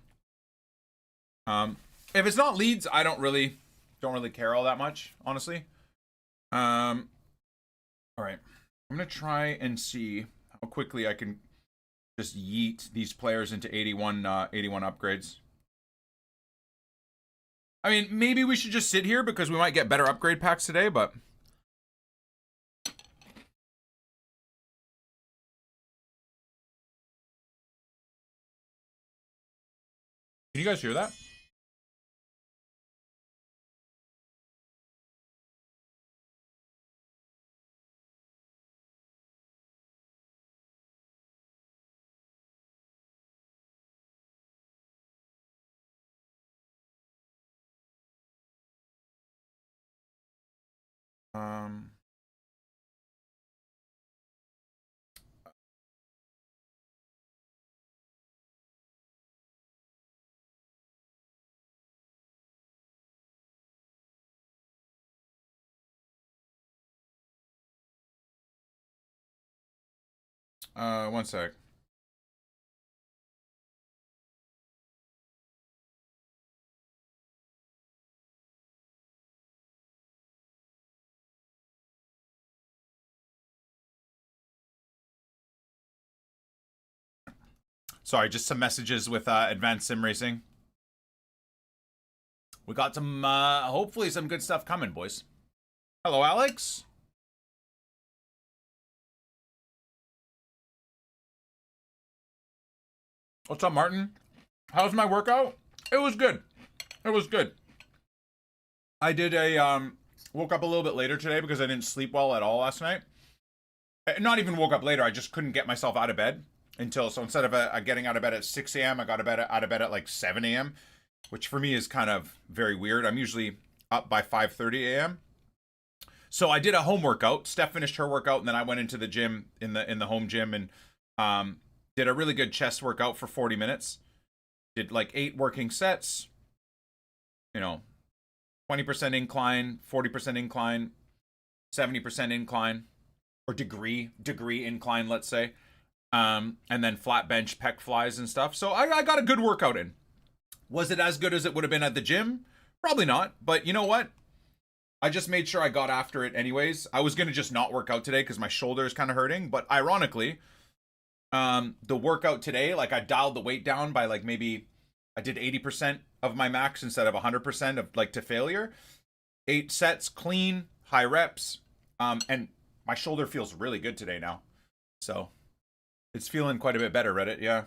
S1: If it's not Leeds, I don't really care all that much, honestly. All right. I'm gonna try and see how quickly I can just yeet these players into 81 upgrades. I mean, maybe we should just sit here because we might get better upgrade packs today, but... Can you guys hear that? One sec. Sorry, just some messages with Advanced Sim Racing. We got some, hopefully some good stuff coming, boys. Hello, Alex. What's up, Martin? How's my workout? It was good. It was good. I did a, woke up a little bit later today because I didn't sleep well at all last night. Not even woke up later, I just couldn't get myself out of bed until, so instead of getting out of bed at 6 a.m., I got out of bed at like 7 a.m., which for me is kind of very weird. I'm usually up by 5:30 a.m. So I did a home workout. Steph finished her workout, and then I went into the gym in the home gym and did a really good chest workout for 40 minutes. Did like 8 working sets. You know, 20% incline, 40% incline, 70% incline, or degree incline, let's say. And then flat bench pec flies and stuff. So I got a good workout in. Was it as good as it would have been at the gym? Probably not. But you know what? I just made sure I got after it anyways. I was going to just not work out today because my shoulder is kind of hurting. But ironically, the workout today, like I dialed the weight down by like maybe I did 80% of my max instead of 100% of like to failure. 8 sets, clean, high reps. And my shoulder feels really good today now. So it's feeling quite a bit better, Reddit. Yeah.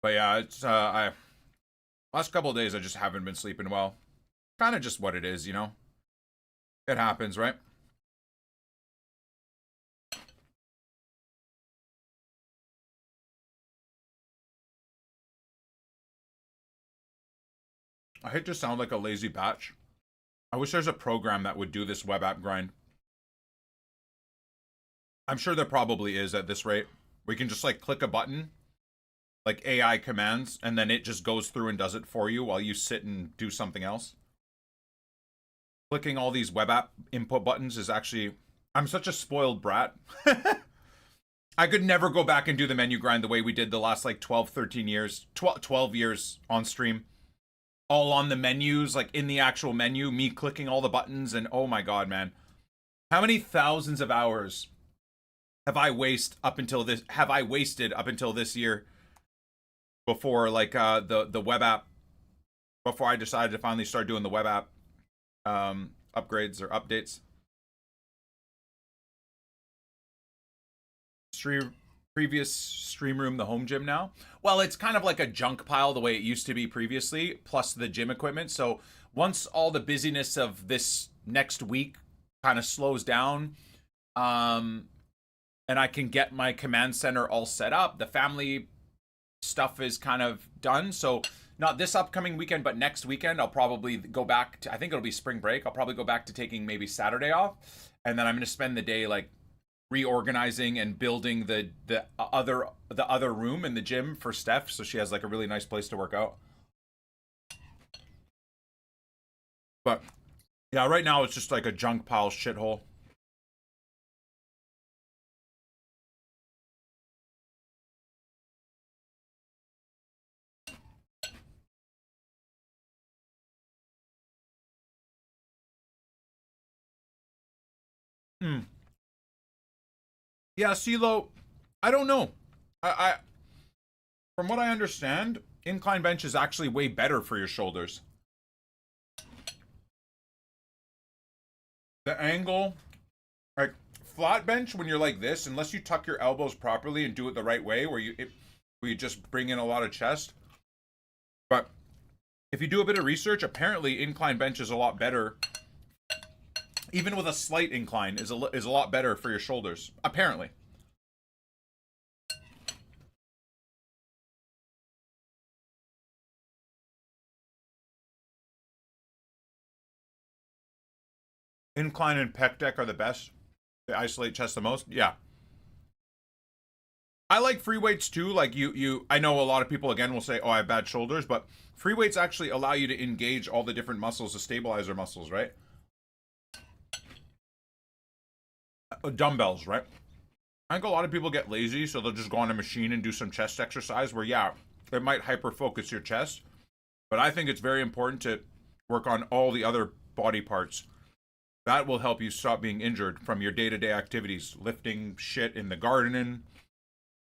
S1: But yeah, it's last couple of days I just haven't been sleeping well. Kind of just what it is, you know. It happens, right? I hate to sound like a lazy batch. I wish there's a program that would do this web app grind. I'm sure there probably is at this rate. We can just like click a button, like AI commands, and then it just goes through and does it for you while you sit and do something else. Clicking all these web app input buttons is actually... I'm such a spoiled brat. I could never go back and do the menu grind the way we did the last like 12, 13 years, 12 years on stream. All on the menus, like in the actual menu, me clicking all the buttons, and oh my god, man. How many thousands of hours have I wasted up until this year before like the web app, before I decided to finally start doing the web app upgrades or updates. Previous stream room, the home gym now. Well, it's kind of like a junk pile the way it used to be previously, plus the gym equipment. So once all the busyness of this next week kind of slows down, and I can get my command center all set up, the family stuff is kind of done. So not this upcoming weekend, but next weekend, I'll probably go back to, I think it'll be spring break. I'll probably go back to taking maybe Saturday off. And then I'm going to spend the day like reorganizing and building the other room in the gym for Steph, so she has like a really nice place to work out. But yeah, right now it's just like a junk pile shithole. Yeah, CeeLo, I don't know. I from what I understand, incline bench is actually way better for your shoulders. The angle, like flat bench when you're like this, unless you tuck your elbows properly and do it the right way, where you just bring in a lot of chest. But if you do a bit of research, apparently incline bench is a lot better. Even with a slight incline is a lot better for your shoulders, apparently. Incline and pec deck are the best. They isolate chest the most. Yeah. I like free weights too. Like I know a lot of people again will say, "Oh, I have bad shoulders," but free weights actually allow you to engage all the different muscles, the stabilizer muscles, right? Dumbbells, right? I think a lot of people get lazy, so they'll just go on a machine and do some chest exercise where, yeah, it might hyper focus your chest. But I think it's very important to work on all the other body parts. That will help you stop being injured from your day-to-day activities. Lifting shit in the garden,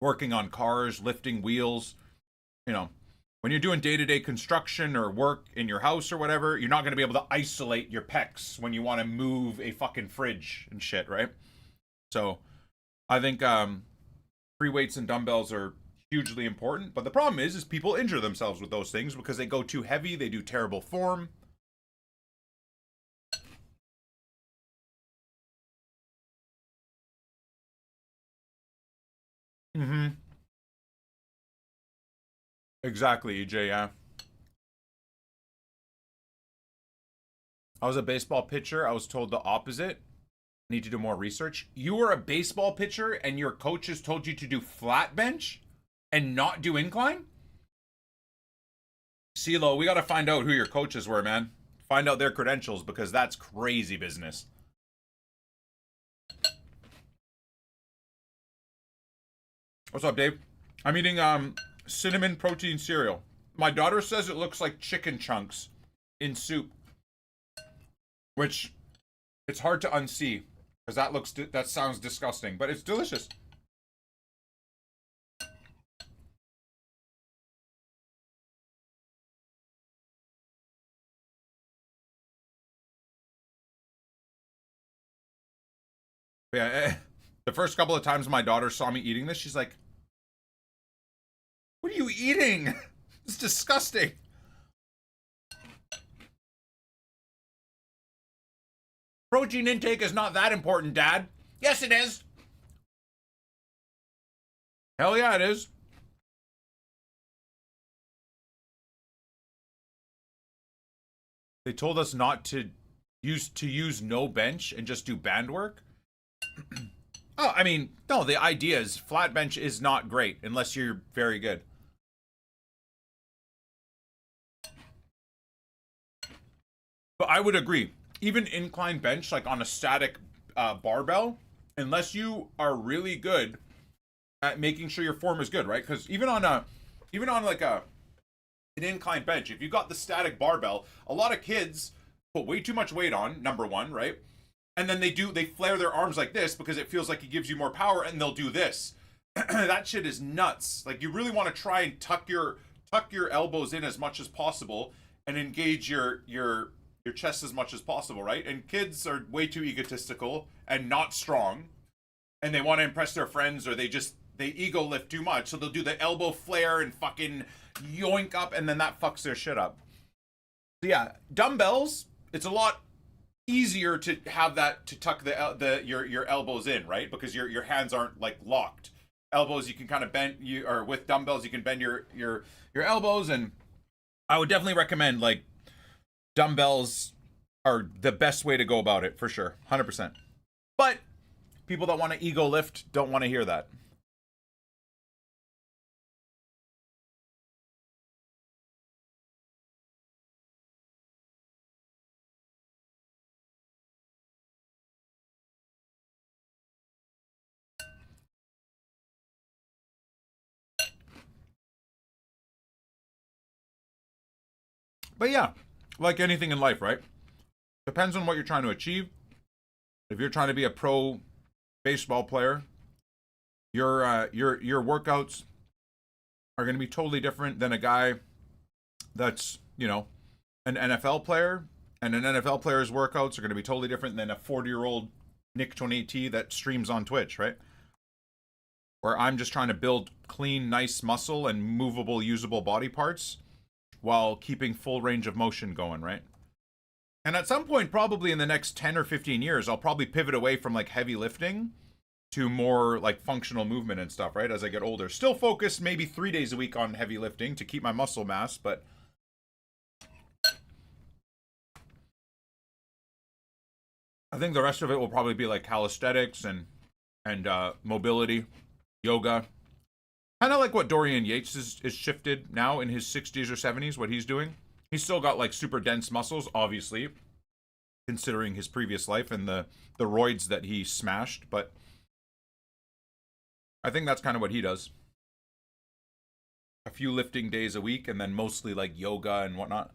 S1: working on cars, lifting wheels. You know, when you're doing day-to-day construction or work in your house or whatever, you're not going to be able to isolate your pecs when you want to move a fucking fridge and shit, right? So I think free weights and dumbbells are hugely important. But the problem is people injure themselves with those things because they go too heavy, they do terrible form. Mm-hmm. Exactly, EJ, yeah. I was a baseball pitcher. I was told the opposite. Need to do more research. You were a baseball pitcher and your coaches told you to do flat bench and not do incline? CeeLo, we got to find out who your coaches were, man. Find out their credentials because that's crazy business. What's up, Dave? I'm eating cinnamon protein cereal. My daughter says it looks like chicken chunks in soup, which it's hard to unsee because that sounds disgusting, but it's delicious. Yeah, the first couple of times my daughter saw me eating this, she's like, "What are you eating? It's disgusting." Protein intake is not that important, Dad. Yes, it is. Hell yeah, it is. They told us not to use no bench and just do band work. Oh, I mean, no, the idea is flat bench is not great unless you're very good. But I would agree. Even incline bench, like on a static barbell, unless you are really good at making sure your form is good, right? Because even on like an incline bench, if you got the static barbell, a lot of kids put way too much weight on, number one, right? And then they flare their arms like this because it feels like it gives you more power, and they'll do this. That shit is nuts. Like, you really want to try and tuck your elbows in as much as possible and engage your your chest as much as possible, right? And kids are way too egotistical and not strong, and they want to impress their friends, or they ego lift too much, so they'll do the elbow flare and fucking yoink up, and then that fucks their shit up. So yeah, dumbbells, it's a lot easier to have that, to tuck your elbows in, right? Because your hands aren't like locked. Elbows, you can kind of bend, or with dumbbells you can bend your elbows, and I would definitely recommend, like, dumbbells are the best way to go about it, for sure, 100%. But people that want to ego lift don't want to hear that. But yeah, like anything in life, right? Depends on what you're trying to achieve. If you're trying to be a pro baseball player, your workouts are going to be totally different than a guy that's, you know, an NFL player, and an NFL player's workouts are going to be totally different than a 40-year-old NICK28T that streams on Twitch, right? Where I'm just trying to build clean, nice muscle and movable, usable body parts while keeping full range of motion going, right? And at some point, probably in the next 10 or 15 years, I'll probably pivot away from like heavy lifting to more like functional movement and stuff, right? As I get older. Still focus maybe 3 days a week on heavy lifting to keep my muscle mass, but I think the rest of it will probably be like calisthenics and mobility, yoga. Kind of like what Dorian Yates is shifted now in his 60s or 70s, what he's doing. He's still got like super dense muscles, obviously, considering his previous life and the roids that he smashed, but I think that's kind of what he does. A few lifting days a week, and then mostly like yoga and whatnot.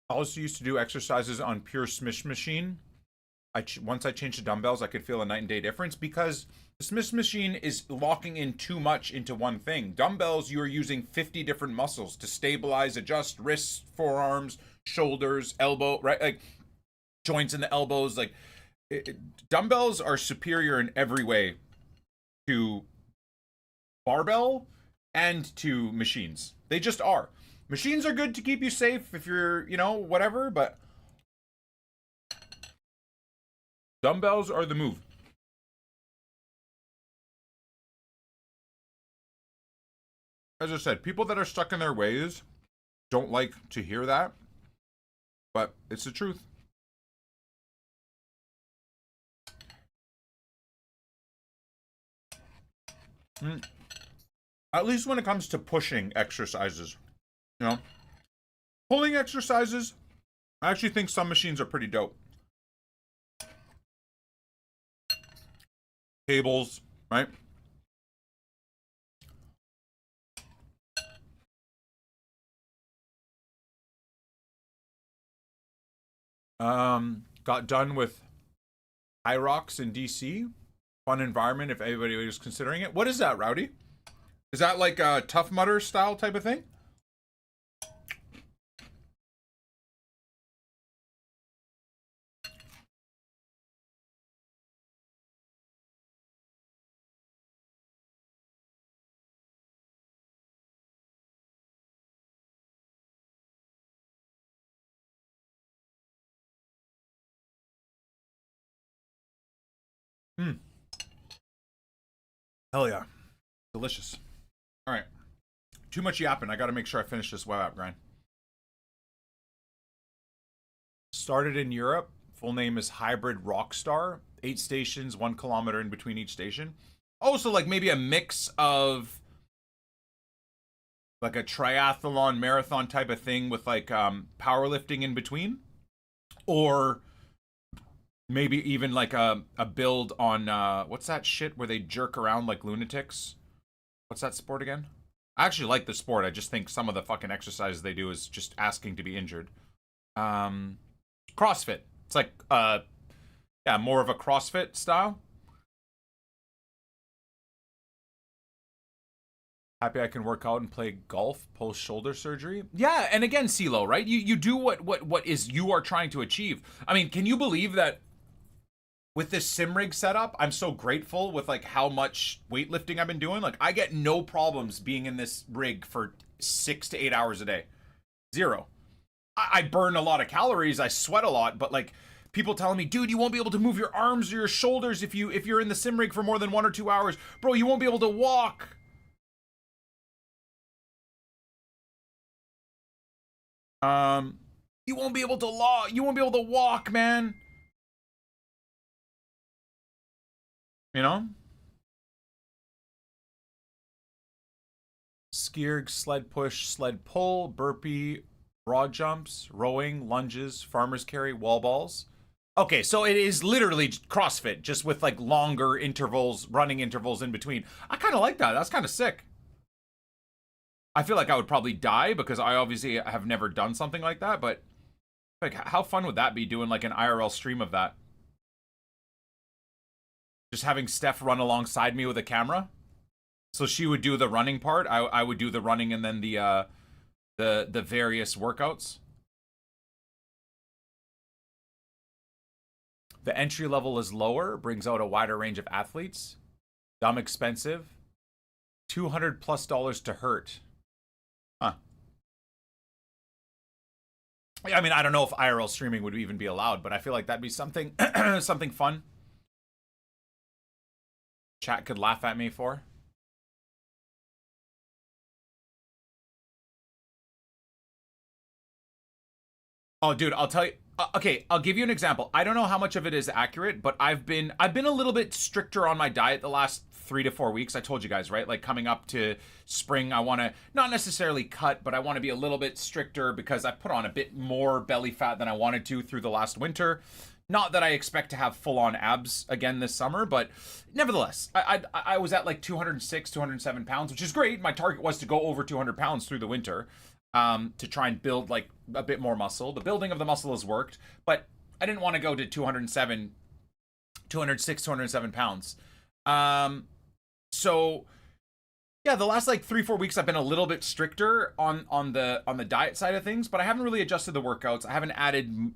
S1: I also used to do exercises on pure Smith machine. Once I changed the dumbbells, I could feel a night and day difference, because the Smith machine is locking in too much into one thing. Dumbbells, you are using 50 different muscles to stabilize, adjust wrists, forearms, shoulders, elbow, right? Like joints in the elbows. Like dumbbells are superior in every way to barbell and to machines. They just are. Machines are good to keep you safe if you're, you know, whatever, but dumbbells are the move. As I said, people that are stuck in their ways don't like to hear that, but it's the truth. At least when it comes to pushing exercises, you know, pulling exercises, I actually think some machines are pretty dope. Cables, right? Got done with iRocks in DC. Fun environment if anybody was considering it. What is that, Rowdy? Is that like a Tough Mudder style type of thing? Hell yeah. Delicious. All right. Too much yapping. I got to make sure I finish this web app grind. Started in Europe. Full name is Hybrid Rockstar. 8 stations, 1 kilometer in between each station. Oh, so like maybe a mix of like a triathlon marathon type of thing with like powerlifting in between, or maybe even like a build on what's that shit where they jerk around like lunatics? What's that sport again? I actually like the sport. I just think some of the fucking exercises they do is just asking to be injured. CrossFit. It's like yeah, more of a CrossFit style. Happy I can work out and play golf post shoulder surgery. Yeah, and again, CeeLo, right? You do what is you are trying to achieve. I mean, can you believe that with this sim rig setup, I'm so grateful with like how much weightlifting I've been doing. Like I get no problems being in this rig for 6 to 8 hours a day. Zero. I burn a lot of calories, I sweat a lot, but like people telling me, dude, you won't be able to move your arms or your shoulders if you're in the sim rig for more than 1 or 2 hours. Bro, you won't be able to walk. You won't be able to walk, man. You know? Skier, sled push, sled pull, burpee, broad jumps, rowing, lunges, farmer's carry, wall balls. Okay, so it is literally CrossFit, just with like longer intervals, running intervals in between. I kind of like that. That's kind of sick. I feel like I would probably die because I obviously have never done something like that, but like how fun would that be doing like an IRL stream of that? Just having Steph run alongside me with a camera. So she would do the running part, I would do the running and then the various workouts. The entry level is lower, brings out a wider range of athletes. Dumb expensive. $200+ to hurt. Huh. I mean, I don't know if IRL streaming would even be allowed, but I feel like that'd be something something fun. Chat could laugh at me for. Oh, dude, I'll tell you. Okay, I'll give you an example. I don't know how much of it is accurate, but I've been a little bit stricter on my diet the last 3 to 4 weeks. I told you guys, right? Like coming up to spring, I want to not necessarily cut, but I want to be a little bit stricter because I put on a bit more belly fat than I wanted to through the last winter. Not that I expect to have full-on abs again this summer, but nevertheless, I was at like 206, 207 pounds, which is great. My target was to go over 200 pounds through the winter. To try and build like a bit more muscle. The building of the muscle has worked, but I didn't want to go to 206, 207 pounds. So yeah, the last like 3-4 weeks I've been a little bit stricter on the diet side of things, but I haven't really adjusted the workouts. I haven't added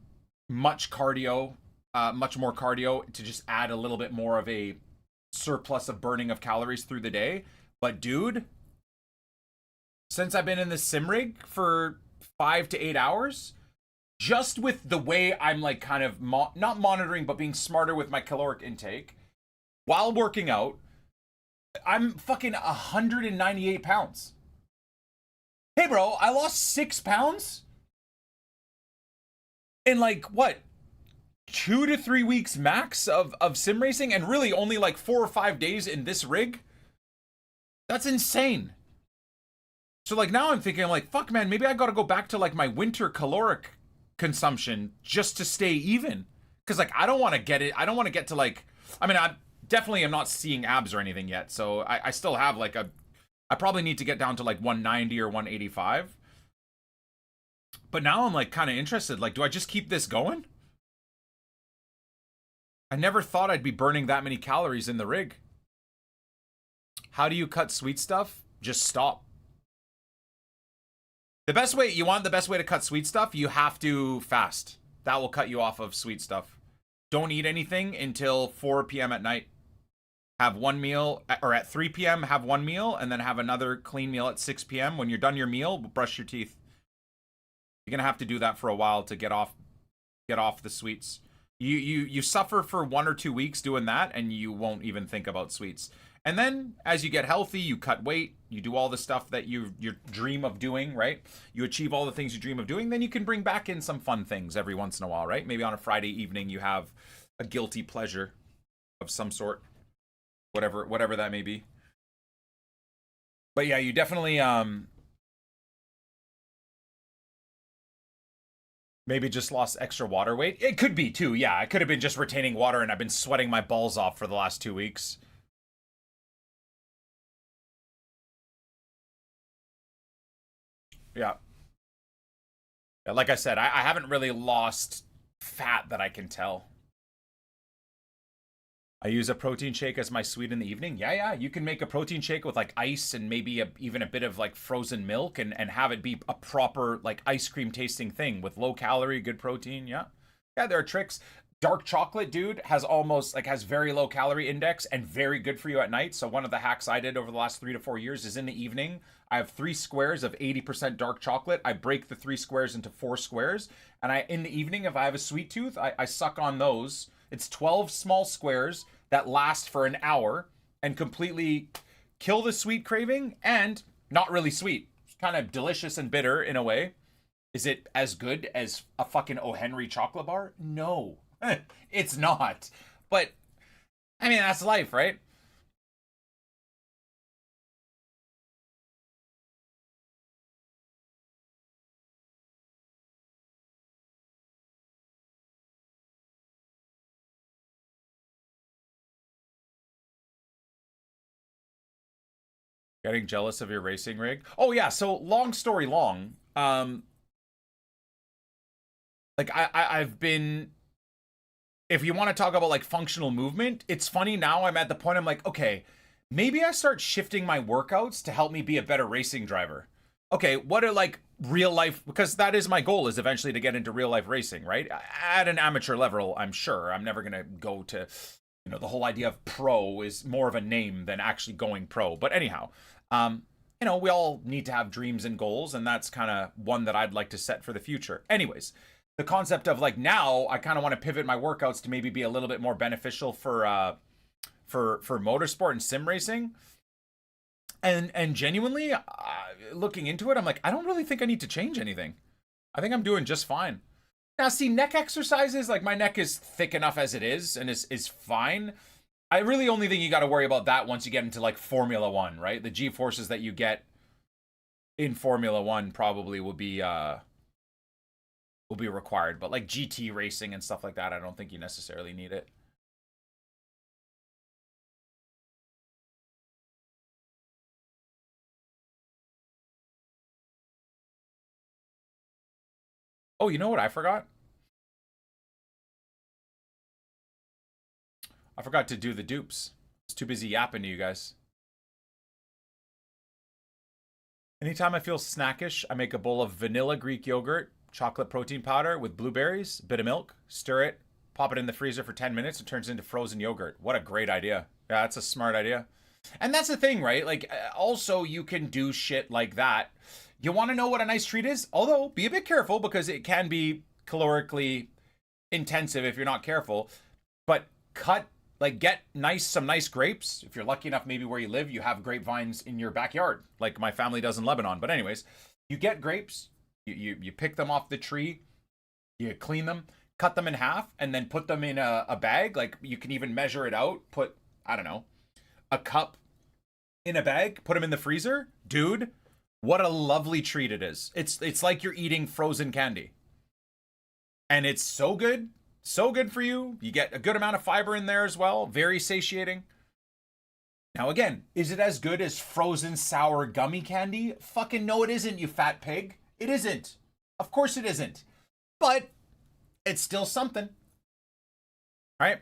S1: much cardio, much more cardio to just add a little bit more of a surplus of burning of calories through the day. But dude, since I've been in this sim rig for 5 to 8 hours, just with the way I'm like kind of not monitoring, but being smarter with my caloric intake while working out, I'm fucking 198 pounds. Hey, bro, I lost 6 pounds in like what? 2 to 3 weeks max of sim racing, and really only like 4 or 5 days in this rig. That's insane. So like now I'm thinking, I'm like, fuck man, maybe I gotta go back to like my winter caloric consumption just to stay even. Cause like I don't want to get to like, I mean, I definitely am not seeing abs or anything yet. So I still have like I probably need to get down to like 190 or 185. But now I'm like kind of interested. Like, do I just keep this going? I never thought I'd be burning that many calories in the rig. How do you cut sweet stuff? Just stop. The best way to cut sweet stuff, you have to fast. That will cut you off of sweet stuff. Don't eat anything until 4 p.m. at night. Have one meal, or at 3 p.m. have one meal, and then have another clean meal at 6 p.m. When you're done your meal, brush your teeth. You're gonna have to do that for a while to get off the sweets. You suffer for 1 or 2 weeks doing that, and you won't even think about sweets. And then as you get healthy, you cut weight, you do all the stuff that you dream of doing, right? You achieve all the things you dream of doing, then you can bring back in some fun things every once in a while, right? Maybe on a Friday evening you have a guilty pleasure of some sort, whatever that may be. But yeah, you definitely maybe just lost extra water weight. It could be too, yeah. I could have been just retaining water and I've been sweating my balls off for the last 2 weeks. Yeah. Yeah, like I said, I haven't really lost fat that I can tell. I use a protein shake as my sweet in the evening. Yeah, you can make a protein shake with like ice and maybe even a bit of like frozen milk and have it be a proper like ice cream tasting thing with low calorie, good protein. Yeah, there are tricks. Dark chocolate, dude, has very low calorie index and very good for you at night. So one of the hacks I did over the last 3 to 4 years is in the evening, I have 3 squares of 80% dark chocolate. I break the 3 squares into 4 squares. And in the evening, if I have a sweet tooth, I suck on those. It's 12 small squares that last for an hour and completely kill the sweet craving and not really sweet. It's kind of delicious and bitter in a way. Is it as good as a fucking O. Henry chocolate bar? No, it's not. But, I mean, that's life, right? Getting jealous of your racing rig? Oh yeah, so long story long, like I've been, if you want to talk about like functional movement, it's funny now I'm at the point I'm like, okay, maybe I start shifting my workouts to help me be a better racing driver. Okay, what are like real life, because that is my goal, is eventually to get into real life racing, right? At an amateur level, I'm sure. I'm never going to go to, you know, the whole idea of pro is more of a name than actually going pro. But anyhow, you know, we all need to have dreams and goals, and that's kind of one that I'd like to set for the future. Anyways, the concept of like now I kind of want to pivot my workouts to maybe be a little bit more beneficial for motorsport and sim racing. And genuinely, looking into it, I'm like, I don't really think I need to change anything. I think I'm doing just fine. Now, see, neck exercises, like my neck is thick enough as it is and is fine. I really only think you got to worry about that once you get into like Formula One, right? The G-forces that you get in Formula One probably will be required. But like GT racing and stuff like that, I don't think you necessarily need it. Oh, you know what I forgot? I forgot to do the dupes. I was too busy yapping to you guys. Anytime I feel snackish, I make a bowl of vanilla Greek yogurt, chocolate protein powder with blueberries, a bit of milk, stir it, pop it in the freezer for 10 minutes, it turns into frozen yogurt. What a great idea. Yeah, that's a smart idea. And that's the thing, right? Like, also, you can do shit like that. You want to know what a nice treat is? Although, be a bit careful because it can be calorically intensive if you're not careful. But get some nice grapes. If you're lucky enough, maybe where you live, you have grapevines in your backyard, like my family does in Lebanon. But anyways, you get grapes, you pick them off the tree, you clean them, cut them in half, and then put them in a bag. Like, you can even measure it out. Put, I don't know, a cup in a bag, put them in the freezer. Dude, what a lovely treat it is. It's like you're eating frozen candy. And it's so good. So good for you. You get a good amount of fiber in there as well. Very satiating. Now again, is it as good as frozen sour gummy candy? Fucking no, it isn't, you fat pig. It isn't. Of course it isn't. But it's still something. Right?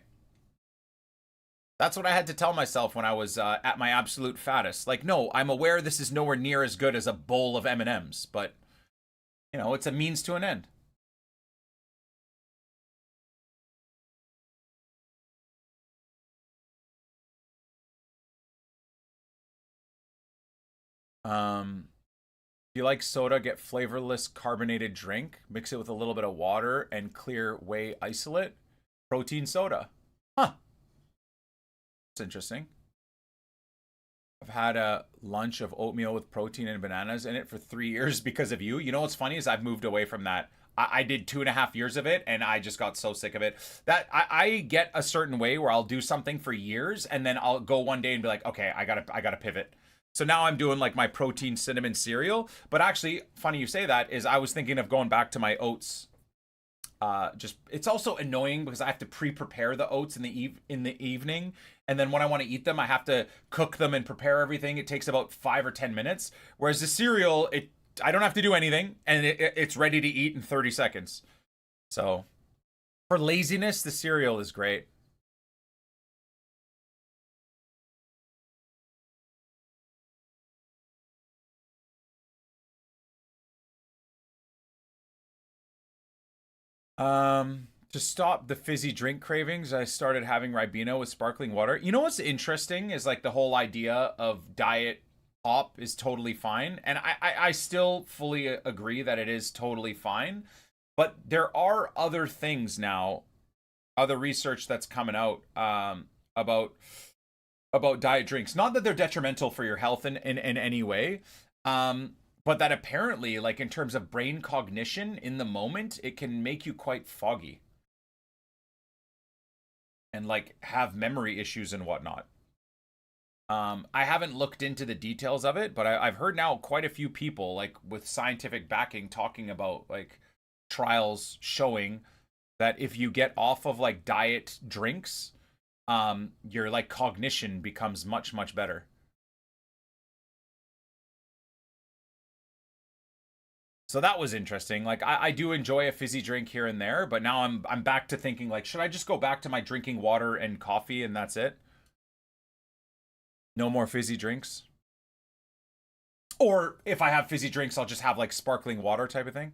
S1: That's what I had to tell myself when I was at my absolute fattest. Like, no, I'm aware this is nowhere near as good as a bowl of M&Ms, but, you know, it's a means to an end. If you like soda, get flavorless carbonated drink. Mix it with a little bit of water and clear whey isolate. Protein soda. Huh. That's interesting. I've had a lunch of oatmeal with protein and bananas in it for 3 years because of you. You know what's funny is I've moved away from that. I did 2.5 years of it and I just got so sick of it that I get a certain way where I'll do something for years and then I'll go one day and be like, okay, I gotta pivot. So now I'm doing like my protein cinnamon cereal. But actually, funny you say that, is I was thinking of going back to my oats. It's also annoying because I have to pre-prepare the oats in the evening, and then when I want to eat them, I have to cook them and prepare everything. It takes about 5 or 10 minutes. Whereas the cereal, I don't have to do anything, and it's ready to eat in 30 seconds. So for laziness, the cereal is great. To stop the fizzy drink cravings, I started having Ribena with sparkling water. You know what's interesting is like the whole idea of diet pop is totally fine. And I still fully agree that it is totally fine. But there are other things now, other research that's coming out about diet drinks. Not that they're detrimental for your health in any way. But that apparently, like in terms of brain cognition in the moment, it can make you quite foggy. And like have memory issues and whatnot. I haven't looked into the details of it, but I've heard now quite a few people like with scientific backing talking about like trials showing that if you get off of like diet drinks, your like cognition becomes much better. So that was interesting. Like I do enjoy a fizzy drink here and there, but now I'm back to thinking like, should I just go back to my drinking water and coffee and that's it? No more fizzy drinks? Or if I have fizzy drinks, I'll just have like sparkling water type of thing.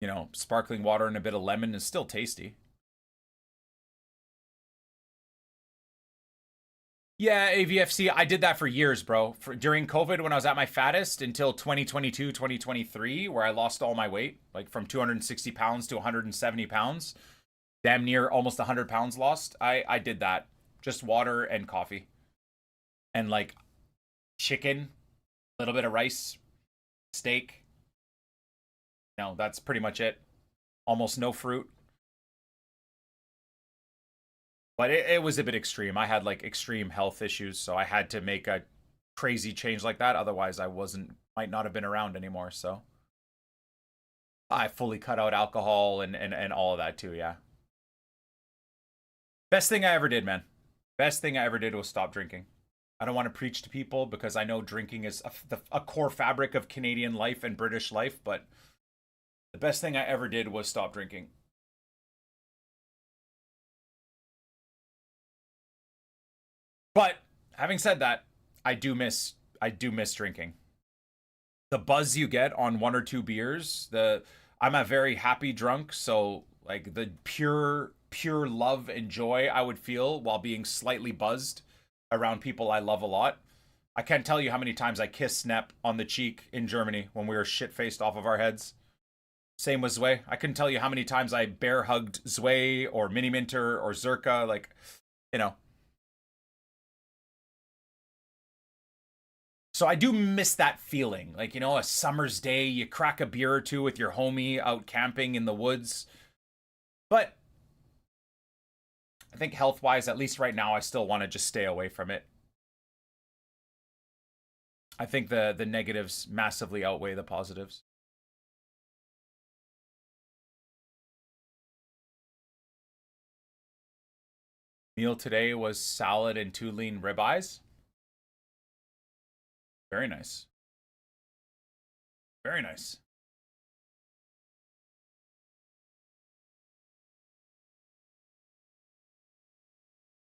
S1: You know, sparkling water and a bit of lemon is still tasty. Yeah, AVFC, I did that for years, bro. During COVID, when I was at my fattest until 2022, 2023, where I lost all my weight, like from 260 pounds to 170 pounds, damn near almost 100 pounds lost. I did that. Just water and coffee. And like chicken, a little bit of rice, steak. No, that's pretty much it. Almost no fruit. But it was a bit extreme. I had like extreme health issues, so I had to make a crazy change like that. Otherwise, might not have been around anymore. So I fully cut out alcohol and all of that too. Yeah. Best thing I ever did, man. Best thing I ever did was stop drinking. I don't want to preach to people because I know drinking is a core fabric of Canadian life and British life, but the best thing I ever did was stop drinking. But having said that, I do miss drinking. The buzz you get on one or two beers, I'm a very happy drunk, so like the pure love and joy I would feel while being slightly buzzed around people I love a lot. I can't tell you how many times I kissed Snap on the cheek in Germany when we were shit-faced off of our heads. Same with Zwei. I couldn't tell you how many times I bear hugged Zwei or Mini Minter or Zerka, like, you know. So I do miss that feeling. Like, you know, a summer's day, you crack a beer or two with your homie out camping in the woods. But I think health-wise, at least right now, I still want to just stay away from it. I think the negatives massively outweigh the positives. Meal today was salad and 2 lean ribeyes. Very nice. Very nice.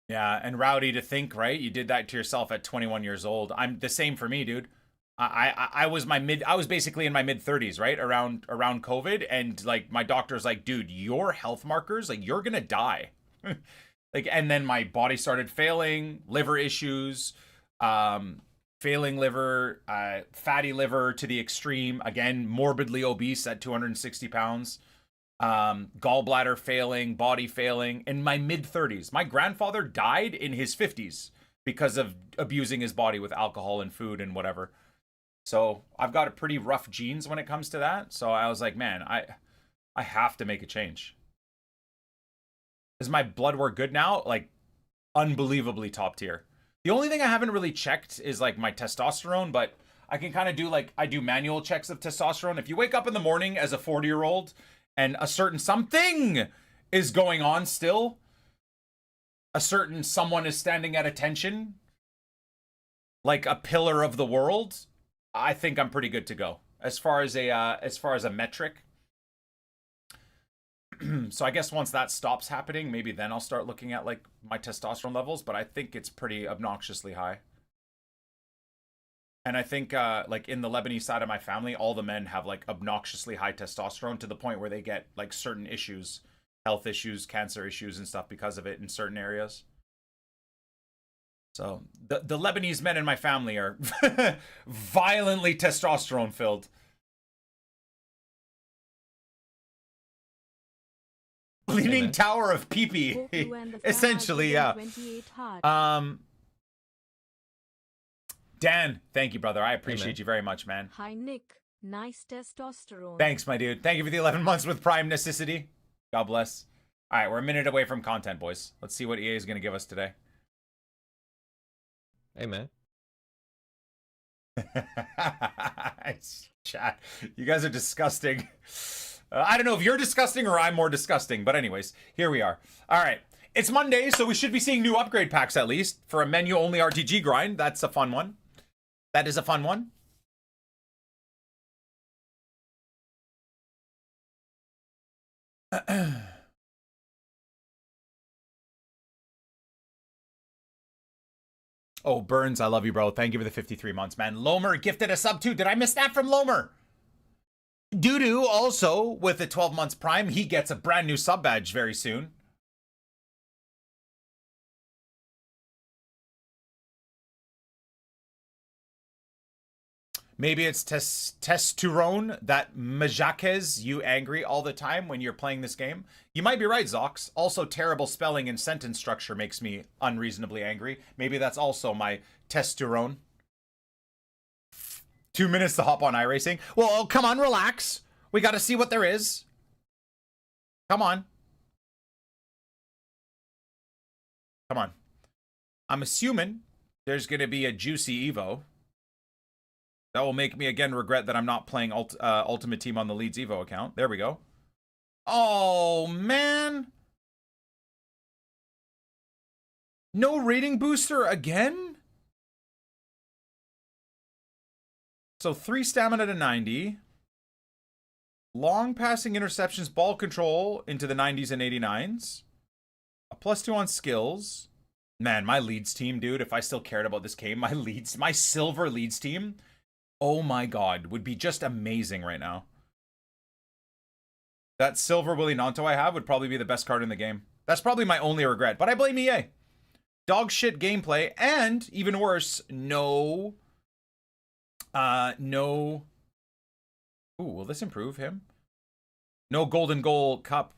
S1: Yeah, and rowdy to think, right? You did that to yourself at 21 years old. I'm the same for me, dude. I was basically in my mid 30s, right? Around COVID, and like my doctor's like, dude, your health markers, like you're gonna die. Like, and then my body started failing, liver issues, failing liver, fatty liver to the extreme, again, morbidly obese at 260 pounds, gallbladder failing, body failing in my mid 30s. My grandfather died in his 50s because of abusing his body with alcohol and food and whatever. So I've got a pretty rough genes when it comes to that. So I was like, man, I have to make a change. Is my blood work good now? Like, unbelievably top tier. The only thing I haven't really checked is like my testosterone, but I can kind of do like, I do manual checks of testosterone. If you wake up in the morning as a 40-year-old and a certain something is going on still, a certain someone is standing at attention, like a pillar of the world, I think I'm pretty good to go as far as a metric. So I guess once that stops happening, maybe then I'll start looking at like my testosterone levels, but I think it's pretty obnoxiously high. And I think like in the Lebanese side of my family, all the men have like obnoxiously high testosterone to the point where they get like certain issues, health issues, cancer issues and stuff because of it in certain areas. So the Lebanese men in my family are violently testosterone filled. Leaning
S2: Amen.
S1: tower of pee-pee.
S3: Hope you and the
S1: Essentially,
S3: fans
S1: yeah.
S3: will 28 heart.
S1: Dan, thank you, brother. I appreciate
S2: Amen.
S1: you very much, man.
S3: Hi Nick, nice testosterone.
S1: Thanks, my dude. Thank you for the 11 months with Prime Necessity. God bless. All right, we're a minute away from content, boys. Let's see what EA is going to give us today.
S2: Amen.
S1: Chat, you guys are disgusting. I don't know if you're disgusting or I'm more disgusting, but anyways, here we are. All right, it's Monday, so we should be seeing new upgrade packs at least for a menu-only RTG grind. That's a fun one. That is a fun one. Oh, Burns, I love you, bro. Thank you for the 53 months, man. Lomer gifted a sub too. Did I miss that from Lomer? Doodoo also with the 12 months Prime. He gets a brand new sub badge very soon. Maybe it's testosterone that majakes you angry all the time when you're playing this game. You might be right, Zox. Also, terrible spelling and sentence structure makes me unreasonably angry. Maybe that's also my testosterone. 2 minutes to hop on iRacing. Well, come on, relax. We got to see what there is. Come on. Come on. I'm assuming there's going to be a juicy Evo. That will make me again regret that I'm not playing Ultimate Team on the Leeds Evo account. There we go. Oh, man. No rating booster again? So 3 stamina to 90. Long passing interceptions, ball control into the 90s and 89s. A +2 on skills. Man, my Leeds team, dude, if I still cared about this game, my silver Leeds team, oh my god, would be just amazing right now. That silver Willy Nanto I have would probably be the best card in the game. That's probably my only regret, but I blame EA. Dog shit gameplay, and even worse, no. Ooh, will this improve him? No golden goal cup.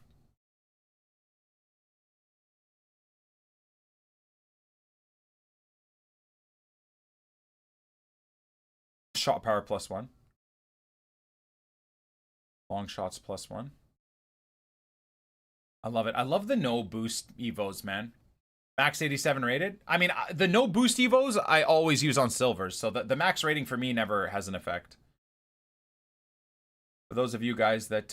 S1: Shot power +1. Long shots +1. I love it. I love the no boost Evos, man. Max 87 rated. I mean, the no boost Evos I always use on silvers, so the max rating for me never has an effect. For those of you guys that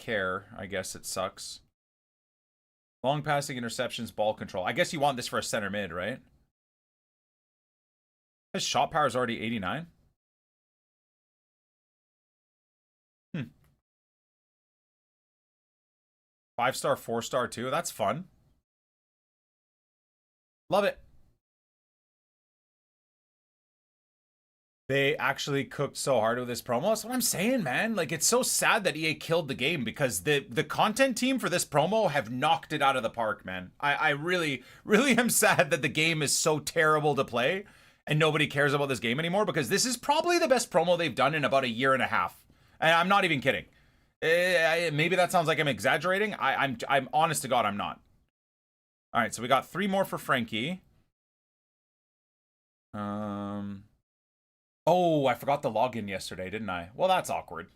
S1: care, I guess it sucks. Long passing interceptions, ball control. I guess you want this for a center mid, right? His shot power is already 89. 5-star, 4-star too. That's fun. Love it. They actually cooked so hard with this promo. That's what I'm saying, man. Like, it's so sad that EA killed the game because the content team for this promo have knocked it out of the park, man. I really, really am sad that the game is so terrible to play and nobody cares about this game anymore because this is probably the best promo they've done in about a year and a half. And I'm not even kidding. Maybe that sounds like I'm exaggerating. I'm honest to God, I'm not. All right, so we got 3 more for Frankie. Oh, I forgot the login yesterday, didn't I? Well, that's awkward.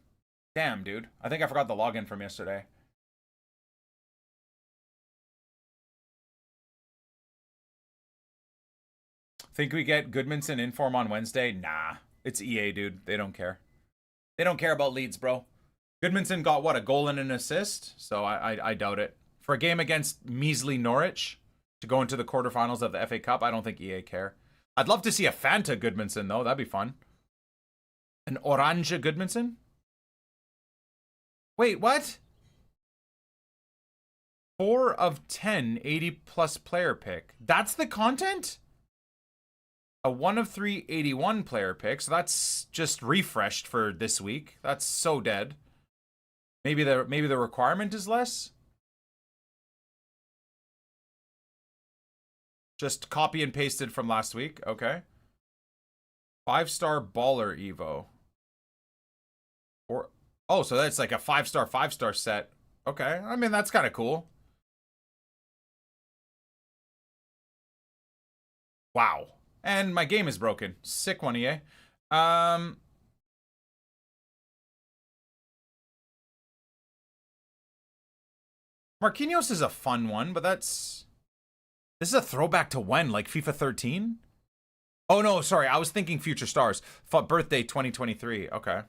S1: Damn, dude. I think I forgot the login from yesterday. Think we get Goodmanson in form on Wednesday? Nah. It's EA, dude. They don't care. They don't care about Leeds, bro. Goodmanson got, what, a goal and an assist? So I doubt it. For a game against measly Norwich to go into the quarterfinals of the FA Cup, I don't think EA care. I'd love to see a Fanta Goodmanson, though. That'd be fun. An Orange Goodmanson? Wait, what? 4 of 10, 80-plus player pick. That's the content? a 1 of 381 player pick. So that's just refreshed for this week. That's so dead. Maybe the requirement is less. Just copy and pasted from last week. Okay. 5-star baller Evo. Or oh, so that's like a 5-star set. Okay. I mean, that's kind of cool. Wow. And my game is broken. Sick one, EA. Marquinhos is a fun one, but this is a throwback to when? Like FIFA 13? Oh, no, sorry. I was thinking Future Stars. FUT Birthday 2023. Okay.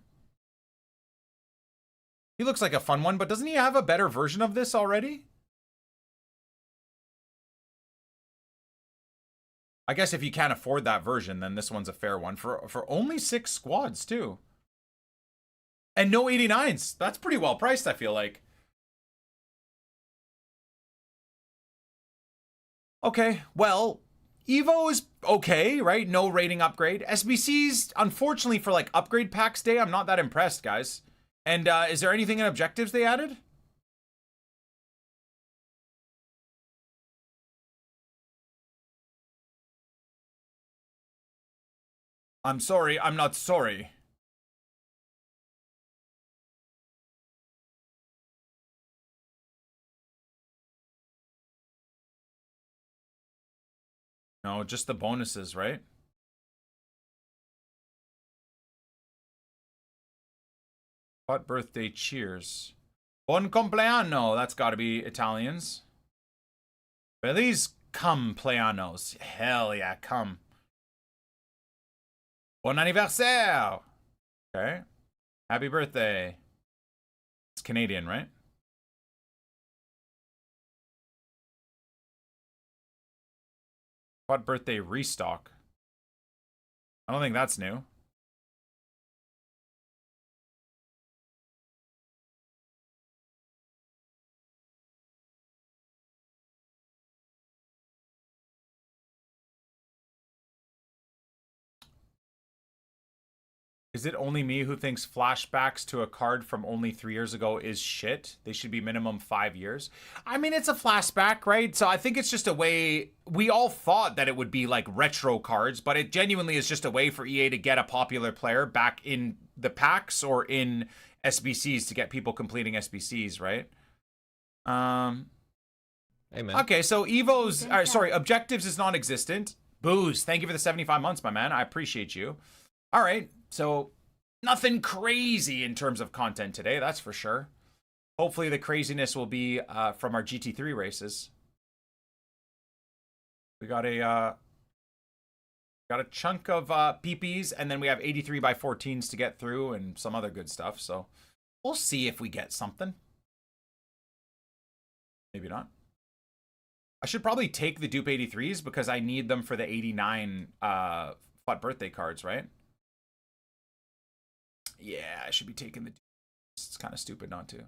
S1: He looks like a fun one, but doesn't he have a better version of this already? I guess if you can't afford that version, then this one's a fair one. For only 6 squads, too. And no 89s. That's pretty well priced, I feel like. Okay, well, Evo is okay, right? No rating upgrade. SBCs, unfortunately, for like upgrade packs day, I'm not that impressed, guys. And is there anything in objectives they added? I'm sorry, I'm not sorry. No, just the bonuses, right? What birthday cheers? Buon compleanno. That's got to be Italians. Feliz cumpleaños. Hell yeah, come. Bon anniversaire. Okay. Happy birthday. It's Canadian, right? What birthday restock? I don't think that's new. Is it only me who thinks flashbacks to a card from only 3 years ago is shit? They should be minimum 5 years. I mean, it's a flashback, right? So I think it's just a way... We all thought that it would be like retro cards, but it genuinely is just a way for EA to get a popular player back in the packs or in SBCs to get people completing SBCs, right?
S2: Amen.
S1: Okay, so Evo's... sorry, Objectives is non-existent. Booze, thank you for the 75 months, my man. I appreciate you. All right, so nothing crazy in terms of content today, that's for sure. Hopefully the craziness will be from our GT3 races. We got a chunk of PPs, and then we have 83 by 14s to get through and some other good stuff. So we'll see if we get something. Maybe not. I should probably take the dupe 83s because I need them for the 89 FUT birthday cards, right? Yeah, I should be taking the... It's kind of stupid not to.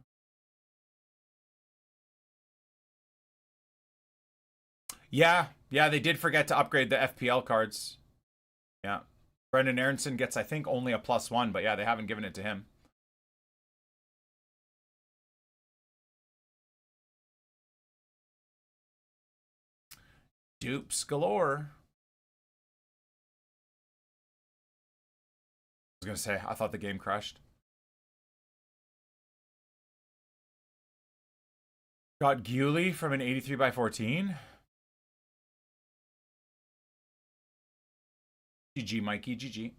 S1: Yeah, they did forget to upgrade the FPL cards. Yeah. Brendan Aronson gets, I think, only a +1, but yeah, they haven't given it to him. Dupes galore. I was gonna say, I thought the game crashed. Got Gully from an 83 by 14. GG, Mikey, GG.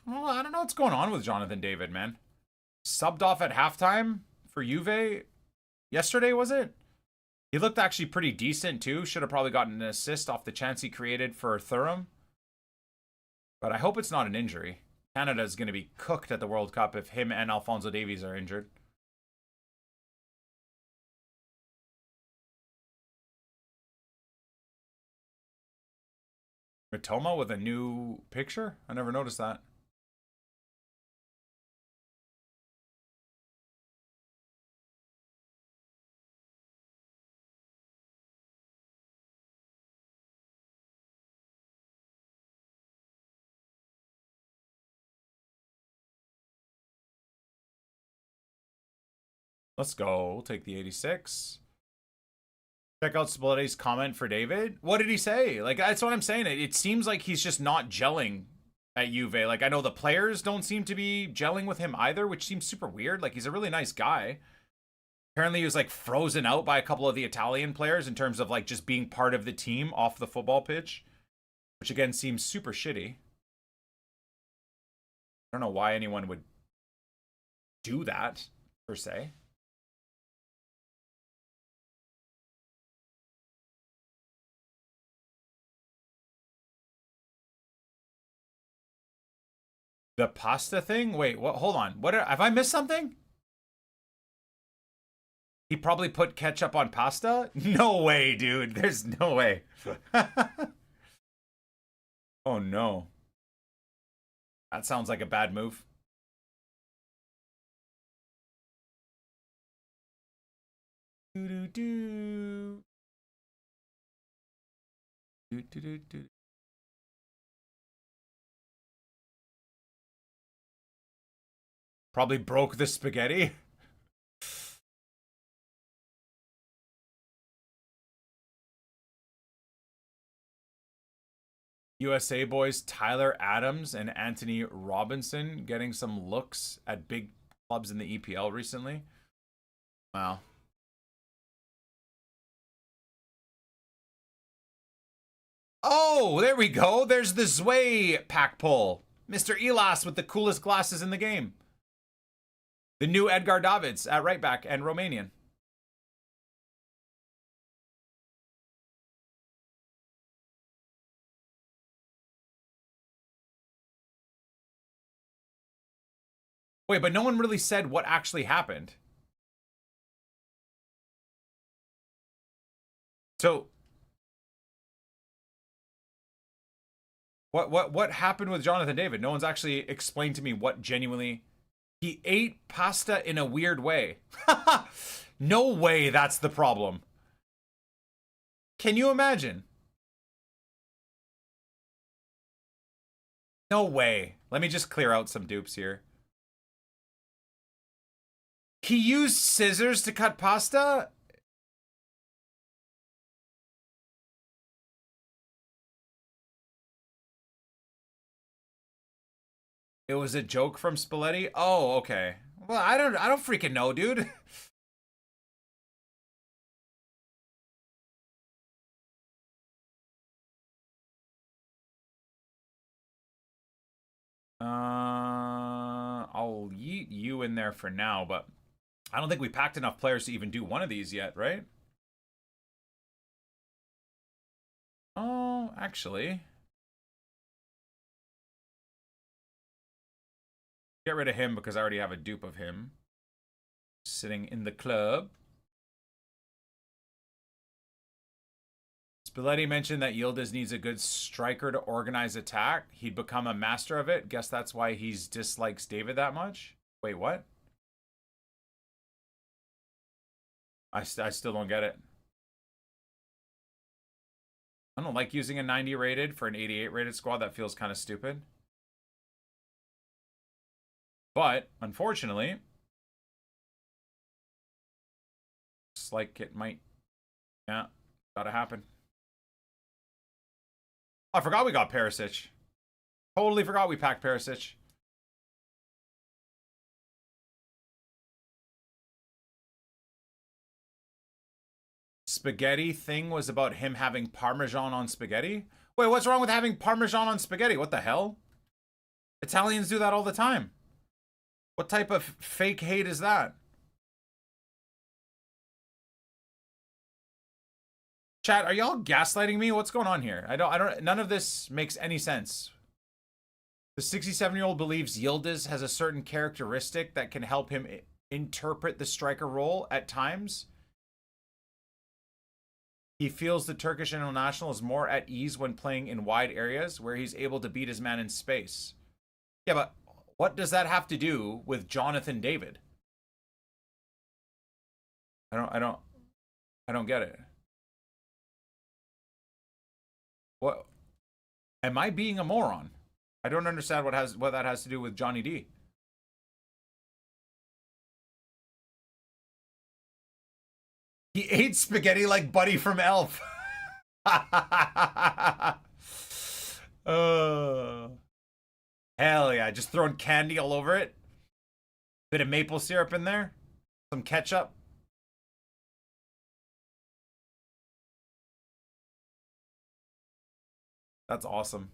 S1: Well, I don't know what's going on with Jonathan David, man. Subbed off at halftime for Juve yesterday, was it? He looked actually pretty decent, too. Should have probably gotten an assist off the chance he created for Thuram. But I hope it's not an injury. Canada's going to be cooked at the World Cup if him and Alphonso Davies are injured. Matoma with a new picture? I never noticed that. Let's go. We'll take the 86. Check out Spalletti's comment for David. What did he say? Like, that's what I'm saying. It seems like he's just not gelling at Juve. Like, I know the players don't seem to be gelling with him either, which seems super weird. Like, he's a really nice guy. Apparently, he was, like, frozen out by a couple of the Italian players in terms of, like, just being part of the team off the football pitch, which, again, seems super shitty. I don't know why anyone would do that, per se. The pasta thing? Wait, what? Hold on. What? Have I missed something? He probably put ketchup on pasta? No way, dude. There's no way. Oh, no. That sounds like a bad move. Do-do-do. Do-do-do-do. Probably broke the spaghetti. USA boys Tyler Adams and Anthony Robinson getting some looks at big clubs in the EPL recently. Wow. Oh, there we go. There's the Zwei pack pull. Mr. Elas with the coolest glasses in the game. The new Edgar Davids at right back and Romanian. Wait, but no one really said what actually happened. So what happened with Jonathan David? No one's actually explained to me what genuinely. He ate pasta in a weird way. No way that's the problem. Can you imagine? No way. Let me just clear out some dupes here. He used scissors to cut pasta? It was a joke from Spalletti? Oh, okay. Well, I don't freaking know, dude. I'll yeet you in there for now, but I don't think we packed enough players to even do one of these yet, right? Oh, actually. Get rid of him because I already have a dupe of him sitting in the club. Spalletti mentioned that Yildiz needs a good striker to organize attack. He'd become a master of it. Guess that's why he dislikes David that much. Wait, what? I still don't get it. I don't like using a 90 rated for an 88 rated squad. That feels kind of stupid. But, unfortunately, looks like it might, yeah, gotta happen. Oh, I forgot we got Perisic. Totally forgot we packed Perisic. Spaghetti thing was about him having Parmesan on spaghetti? Wait, what's wrong with having Parmesan on spaghetti? What the hell? Italians do that all the time. What type of fake hate is that? Chat, are y'all gaslighting me? What's going on here? I don't, none of this makes any sense. The 67-year-old believes Yildiz has a certain characteristic that can help him interpret the striker role at times. He feels the Turkish international is more at ease when playing in wide areas where he's able to beat his man in space. Yeah, but what does that have to do with Jonathan David? I don't get it. What? Am I being a moron? I don't understand what that has to do with Johnny D. He ate spaghetti like Buddy from Elf. Hell yeah. Just throwing candy all over it. Bit of maple syrup in there. Some ketchup. That's awesome.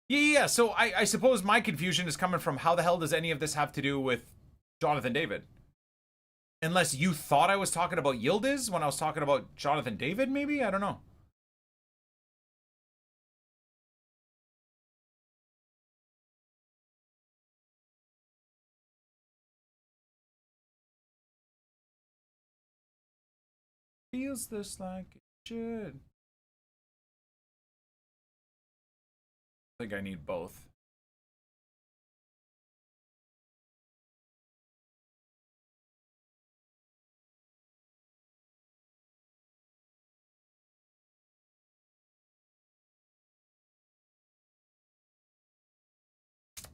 S1: Yeah. So I suppose my confusion is coming from how the hell does any of this have to do with Jonathan David? Unless you thought I was talking about Yildiz when I was talking about Jonathan David, maybe? I don't know. Feels this like it should. I think I need both.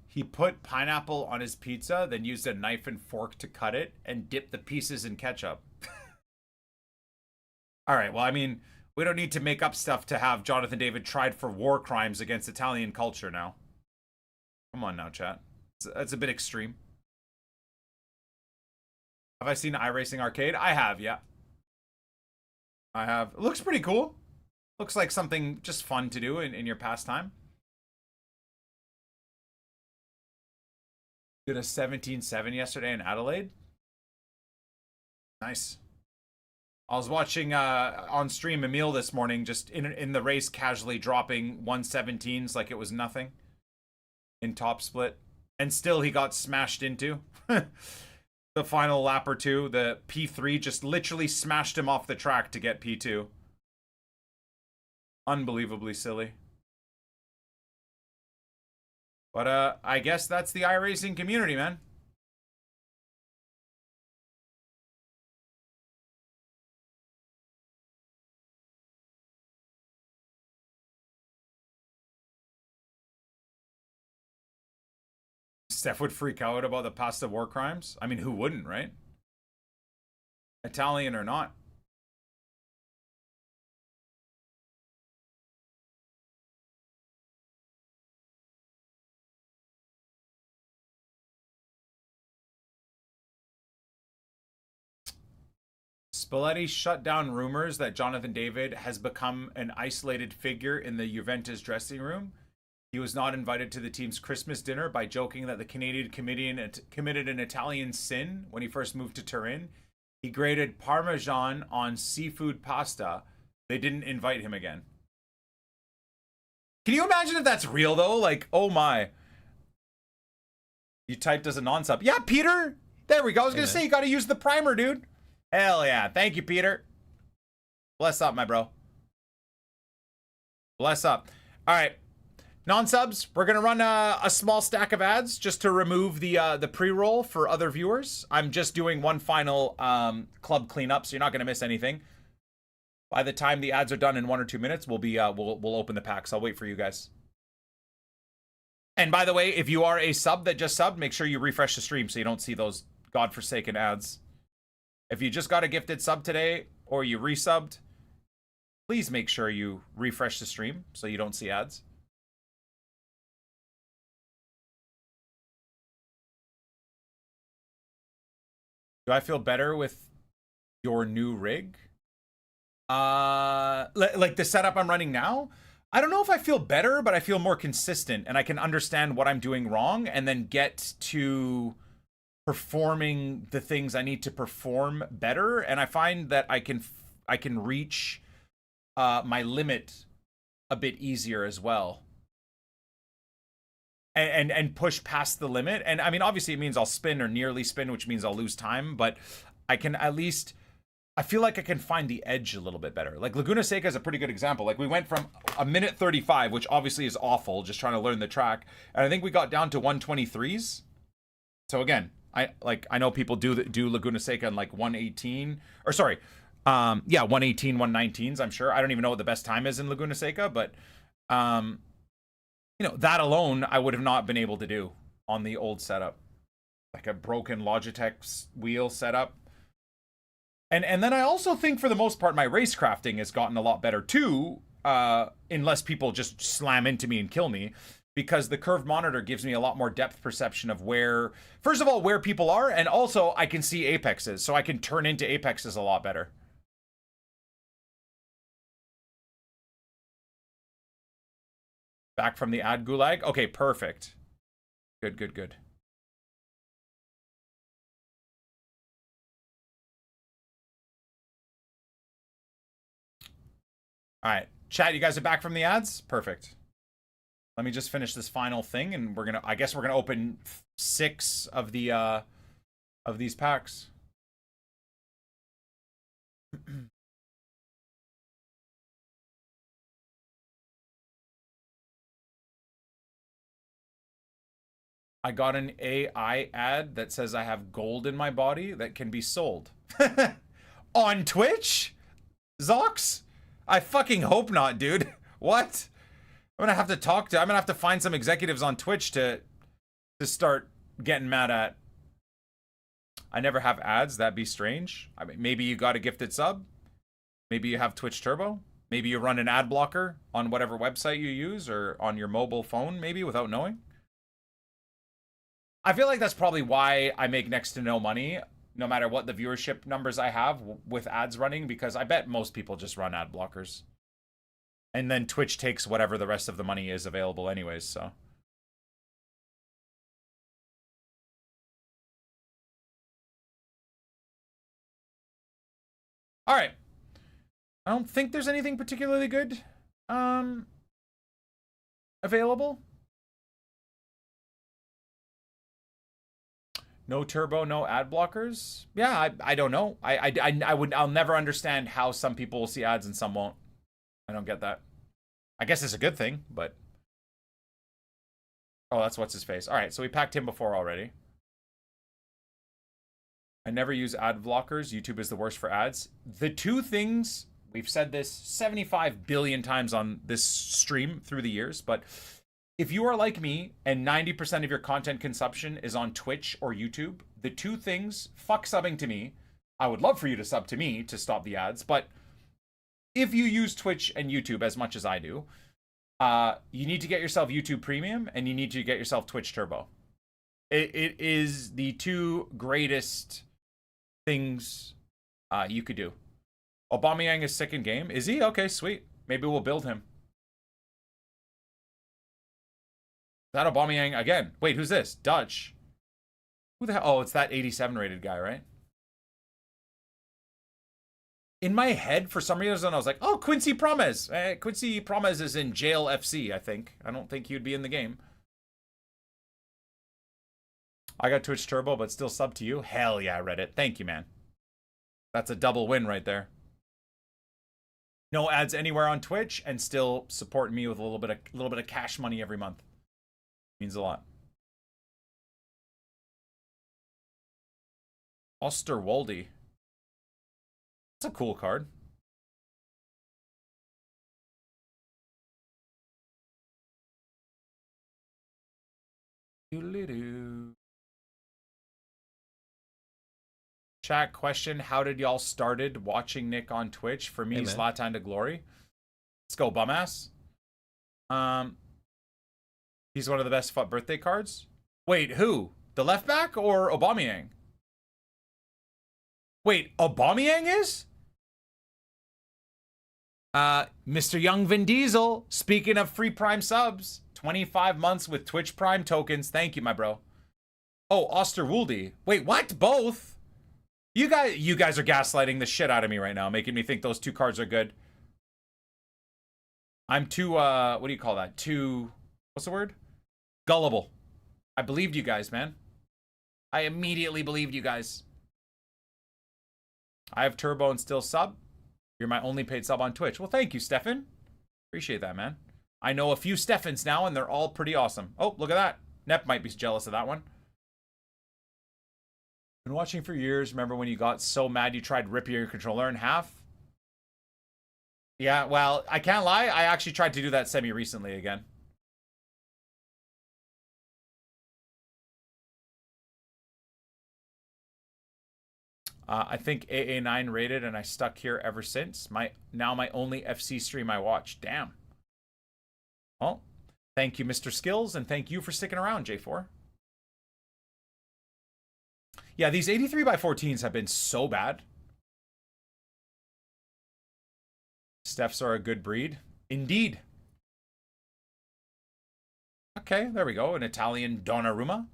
S1: He put pineapple on his pizza, then used a knife and fork to cut it, and dipped the pieces in ketchup. All right, well, I mean, we don't need to make up stuff to have Jonathan David tried for war crimes against Italian culture now. Come on now, chat. That's a bit extreme. Have I seen iRacing Arcade? I have, yeah. I have. It looks pretty cool. Looks like something just fun to do in your pastime. Did a 17-7 yesterday in Adelaide. Nice. I was watching on stream Emil this morning, just in the race, casually dropping 117s like it was nothing in top split, and still he got smashed into. The final lap or two, the P3 just literally smashed him off the track to get P2. Unbelievably silly. But I guess that's the iRacing community, man. Steph would freak out about the pasta war crimes. I mean, who wouldn't, right? Italian or not. Spalletti shut down rumors that Jonathan David has become an isolated figure in the Juventus dressing room. He was not invited to the team's Christmas dinner by joking that the Canadian comedian committed an Italian sin when he first moved to Turin. He grated Parmesan on seafood pasta. They didn't invite him again. Can you imagine if that's real, though? Like, oh my. You typed as a non-sub. Yeah, Peter. There we go. I was going to say, you got to use the primer, dude. Hell yeah. Thank you, Peter. Bless up, my bro. Bless up. All right. Non-subs, we're going to run a small stack of ads just to remove the pre-roll for other viewers. I'm just doing one final club cleanup, so you're not going to miss anything. By the time the ads are done in 1 or 2 minutes, we'll be we'll open the packs. I'll wait for you guys. And by the way, if you are a sub that just subbed, make sure you refresh the stream so you don't see those godforsaken ads. If you just got a gifted sub today or you resubbed, please make sure you refresh the stream so you don't see ads. Do I feel better with your new rig? Like the setup I'm running now? I don't know if I feel better, but I feel more consistent and I can understand what I'm doing wrong and then get to performing the things I need to perform better. And I find that I can reach my limit a bit easier as well. And push past the limit. And I mean, obviously it means I'll spin or nearly spin, which means I'll lose time, but I can at least, I feel like I can find the edge a little bit better. Like Laguna Seca is a pretty good example. Like we went from a minute 35, which obviously is awful, just trying to learn the track. And I think we got down to 123s. So again, I know people do Laguna Seca in like 118 or sorry. 118, 119s, I'm sure. I don't even know what the best time is in Laguna Seca, but You know, that alone I would have not been able to do on the old setup. Like a broken Logitech wheel setup. And then I also think for the most part my racecrafting has gotten a lot better too, unless people just slam into me and kill me, because the curved monitor gives me a lot more depth perception of where, first of all, where people are, and also I can see apexes, so I can turn into apexes a lot better. Back from the ad gulag? Okay, perfect. Good, good, good. All right, chat, you guys are back from the ads? Perfect. Let me just finish this final thing, and I guess we're gonna open 6 of the, of these packs. I got an AI ad that says I have gold in my body that can be sold. On Twitch? Zox? I fucking hope not, dude. What? I'm gonna have to find some executives on Twitch to start getting mad at. I never have ads, that'd be strange. I mean, maybe you got a gifted sub. Maybe you have Twitch Turbo. Maybe you run an ad blocker on whatever website you use or on your mobile phone, maybe, without knowing. I feel like that's probably why I make next to no money, no matter what the viewership numbers I have with ads running, because I bet most people just run ad blockers. And then Twitch takes whatever the rest of the money is available anyways, so. All right. I don't think there's anything particularly good available. No turbo, no ad blockers. Yeah, I don't know. I'll never understand how some people will see ads and some won't. I don't get that. I guess it's a good thing, but oh, that's what's his face. All right, so we packed him before already. I never use ad blockers. YouTube is the worst for ads. The two things, we've said this 75 billion times on this stream through the years, but if you are like me and 90% of your content consumption is on Twitch or YouTube, the two things, fuck subbing to me. I would love for you to sub to me to stop the ads, but if you use Twitch and YouTube as much as I do, you need to get yourself YouTube Premium and you need to get yourself Twitch Turbo. It is the two greatest things you could do. Aubameyang is sick in game. Is he? Okay, sweet. Maybe we'll build him. That Aubameyang again. Wait, who's this? Dutch. Who the hell? Oh, it's that 87 rated guy, right? In my head, for some reason, I was like, oh, Quincy Promes. Quincy Promes is in Jail FC, I think. I don't think he would be in the game. I got Twitch Turbo, but still sub to you. Hell yeah, Reddit. Thank you, man. That's a double win right there. No ads anywhere on Twitch and still supporting me with a little bit of cash money every month. Means a lot. Osterwalde. That's a cool card. Chat question, how did y'all started watching Nick on Twitch? For me, Zlatan to glory. Let's go, bum-ass. He's one of the best FUT birthday cards. Wait, who? The left back or Aubameyang? Wait, Aubameyang is? Mr. Young Vin Diesel, speaking of free Prime subs, 25 months with Twitch Prime tokens. Thank you, my bro. Oh, Osterwalde. Wait, what? Both? You guys are gaslighting the shit out of me right now, making me think those two cards are good. I'm too, what do you call that? Too, what's the word? Gullible. I believed you guys, man. I immediately believed you guys. I have Turbo and still sub. You're my only paid sub on Twitch. Well, thank you, Stefan. Appreciate that, man. I know a few Stefans now, and they're all pretty awesome. Oh, look at that. Nep might be jealous of that one. Been watching for years. Remember when you got so mad you tried ripping your controller in half? Yeah, well, I can't lie. I actually tried to do that semi-recently again. I think AA9 rated, and I stuck here ever since. Now my only FC stream I watch. Damn. Well, thank you, Mr. Skills, and thank you for sticking around, J4. Yeah, these 83x14s have been so bad. Stephs are a good breed. Indeed. Okay, there we go. An Italian Donnarumma.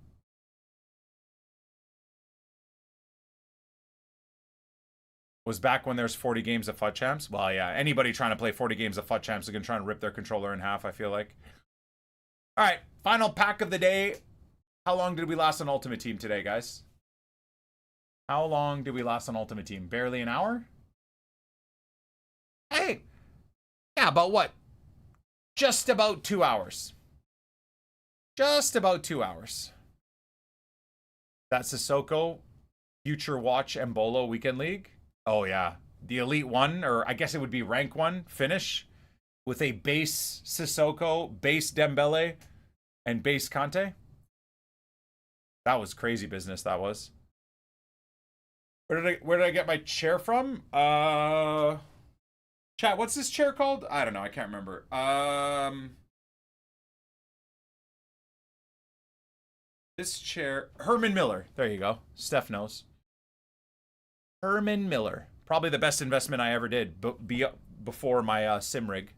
S1: Was back when there's 40 games of FUT Champs. Well, yeah, anybody trying to play 40 games of FUT Champs is going to try and rip their controller in half, I feel like. All right, final pack of the day. How long did we last on Ultimate Team today, guys? How long did we last on Ultimate Team? Barely an hour? Hey! Yeah, about what? Just about 2 hours. Just about 2 hours. That's Sissoko, Future Watch, Embolo Weekend League. Oh, yeah. The Elite 1, or I guess it would be Rank 1 finish with a base Sissoko, base Dembele, and base Kante. That was crazy business, that was. Where did I get my chair from? Chat, what's this chair called? I don't know, I can't remember. This chair, Herman Miller. There you go. Steph knows. Herman Miller. Probably the best investment I ever did before my sim rig.